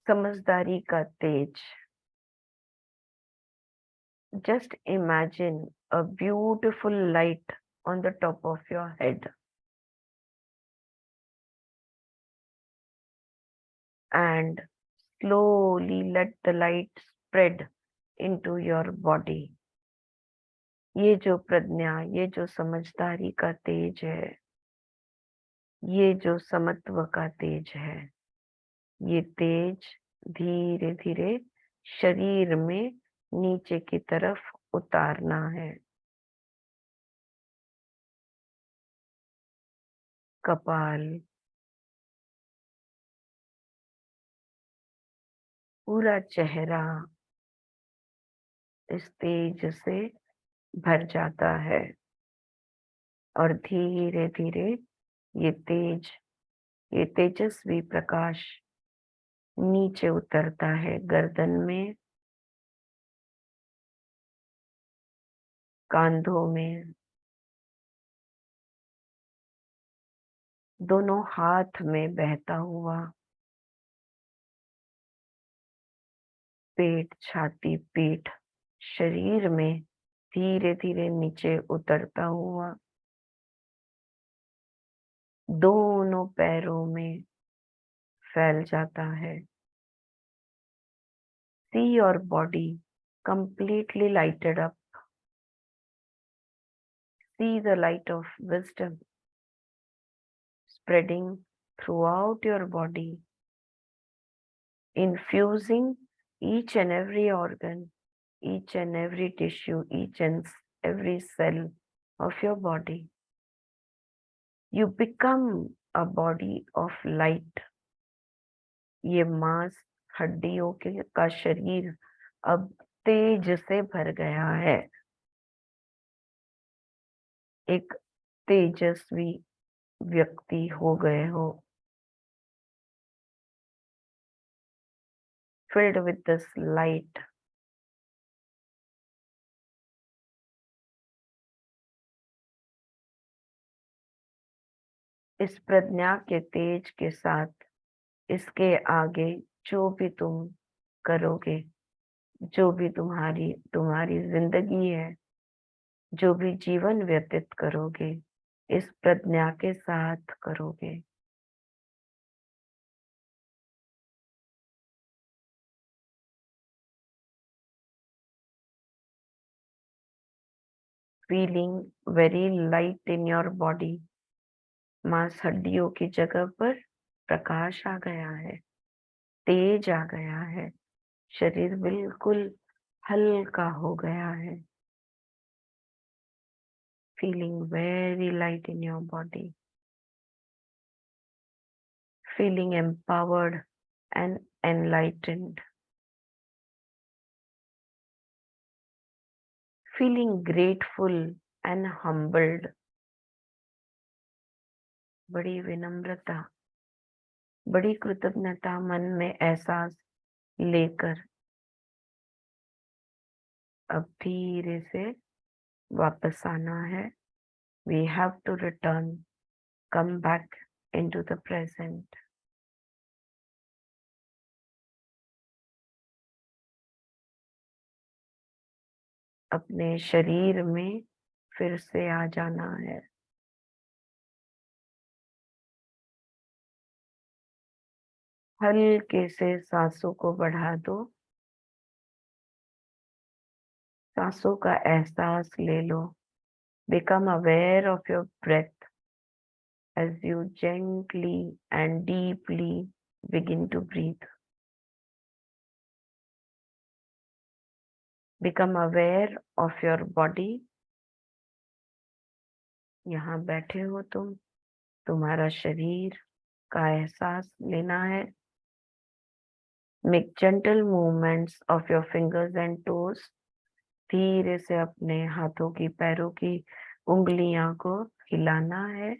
समझदारी का तेज। Just imagine a beautiful light on the top of your head. And slowly let the light spread into your body. ये जो प्रज्ञा, ये जो समझदारी का तेज है, ये जो समत्व का तेज है, ये तेज धीरे धीरे शरीर में नीचे की तरफ उतारना है। कपाल, पूरा चेहरा इस तेज से भर जाता है और धीरे धीरे ये तेज, ये तेजस्वी प्रकाश नीचे उतरता है गर्दन में, कांधों में, दोनों हाथ में बहता हुआ, पेट, छाती, पीठ, शरीर में धीरे धीरे नीचे उतरता हुआ, दोनों पैरों में फैल जाता है। See your body completely lighted up. See the light of wisdom spreading throughout your body, infusing each and every organ, each and every tissue, each and every cell of your body. You become a body of light. ये मांस हड्डियों के का शरीर अब तेज से भर गया है, एक तेजस्वी व्यक्ति हो गए हो, filled with this light. इस प्रज्ञा के तेज के साथ इसके आगे जो भी तुम करोगे, जो भी तुम्हारी जिंदगी है, जो भी जीवन व्यतीत करोगे, इस प्रज्ञा के साथ करोगे। Feeling very light in your body. मांस हड्डियों की जगह पर प्रकाश आ गया है, तेज आ गया है, शरीर बिल्कुल हल्का हो गया है। Feeling very light in your body, feeling empowered and enlightened, feeling grateful and humbled. बड़ी विनम्रता, बड़ी कृतज्ञता मन में एहसास लेकर अब धीरे से वापस आना है। We have to return, come back into the present. अपने शरीर में फिर से आ जाना है। हल्के से सांसों को बढ़ा दो, सांसों का एहसास ले लो। Become aware of your breath as you gently and deeply begin to breathe. Become aware of your body. यहाँ बैठे हो तुम, तुम्हारा शरीर का एहसास लेना है। Make gentle movements of your fingers and toes. धीरे से अपने हाथों की, पैरों की उंगलियां को हिलाना है।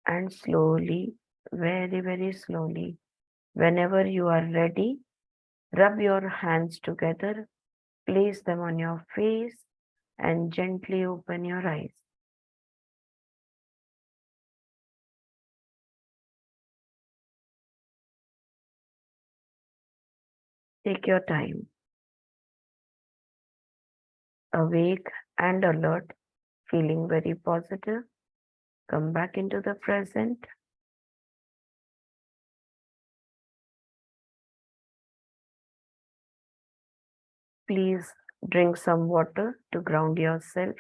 And slowly, very, very slowly, whenever you are ready, rub your hands together, place them on your face and gently open your eyes. Take your time. Awake and alert, feeling very positive. Come back into the present. please drink some water to ground yourself.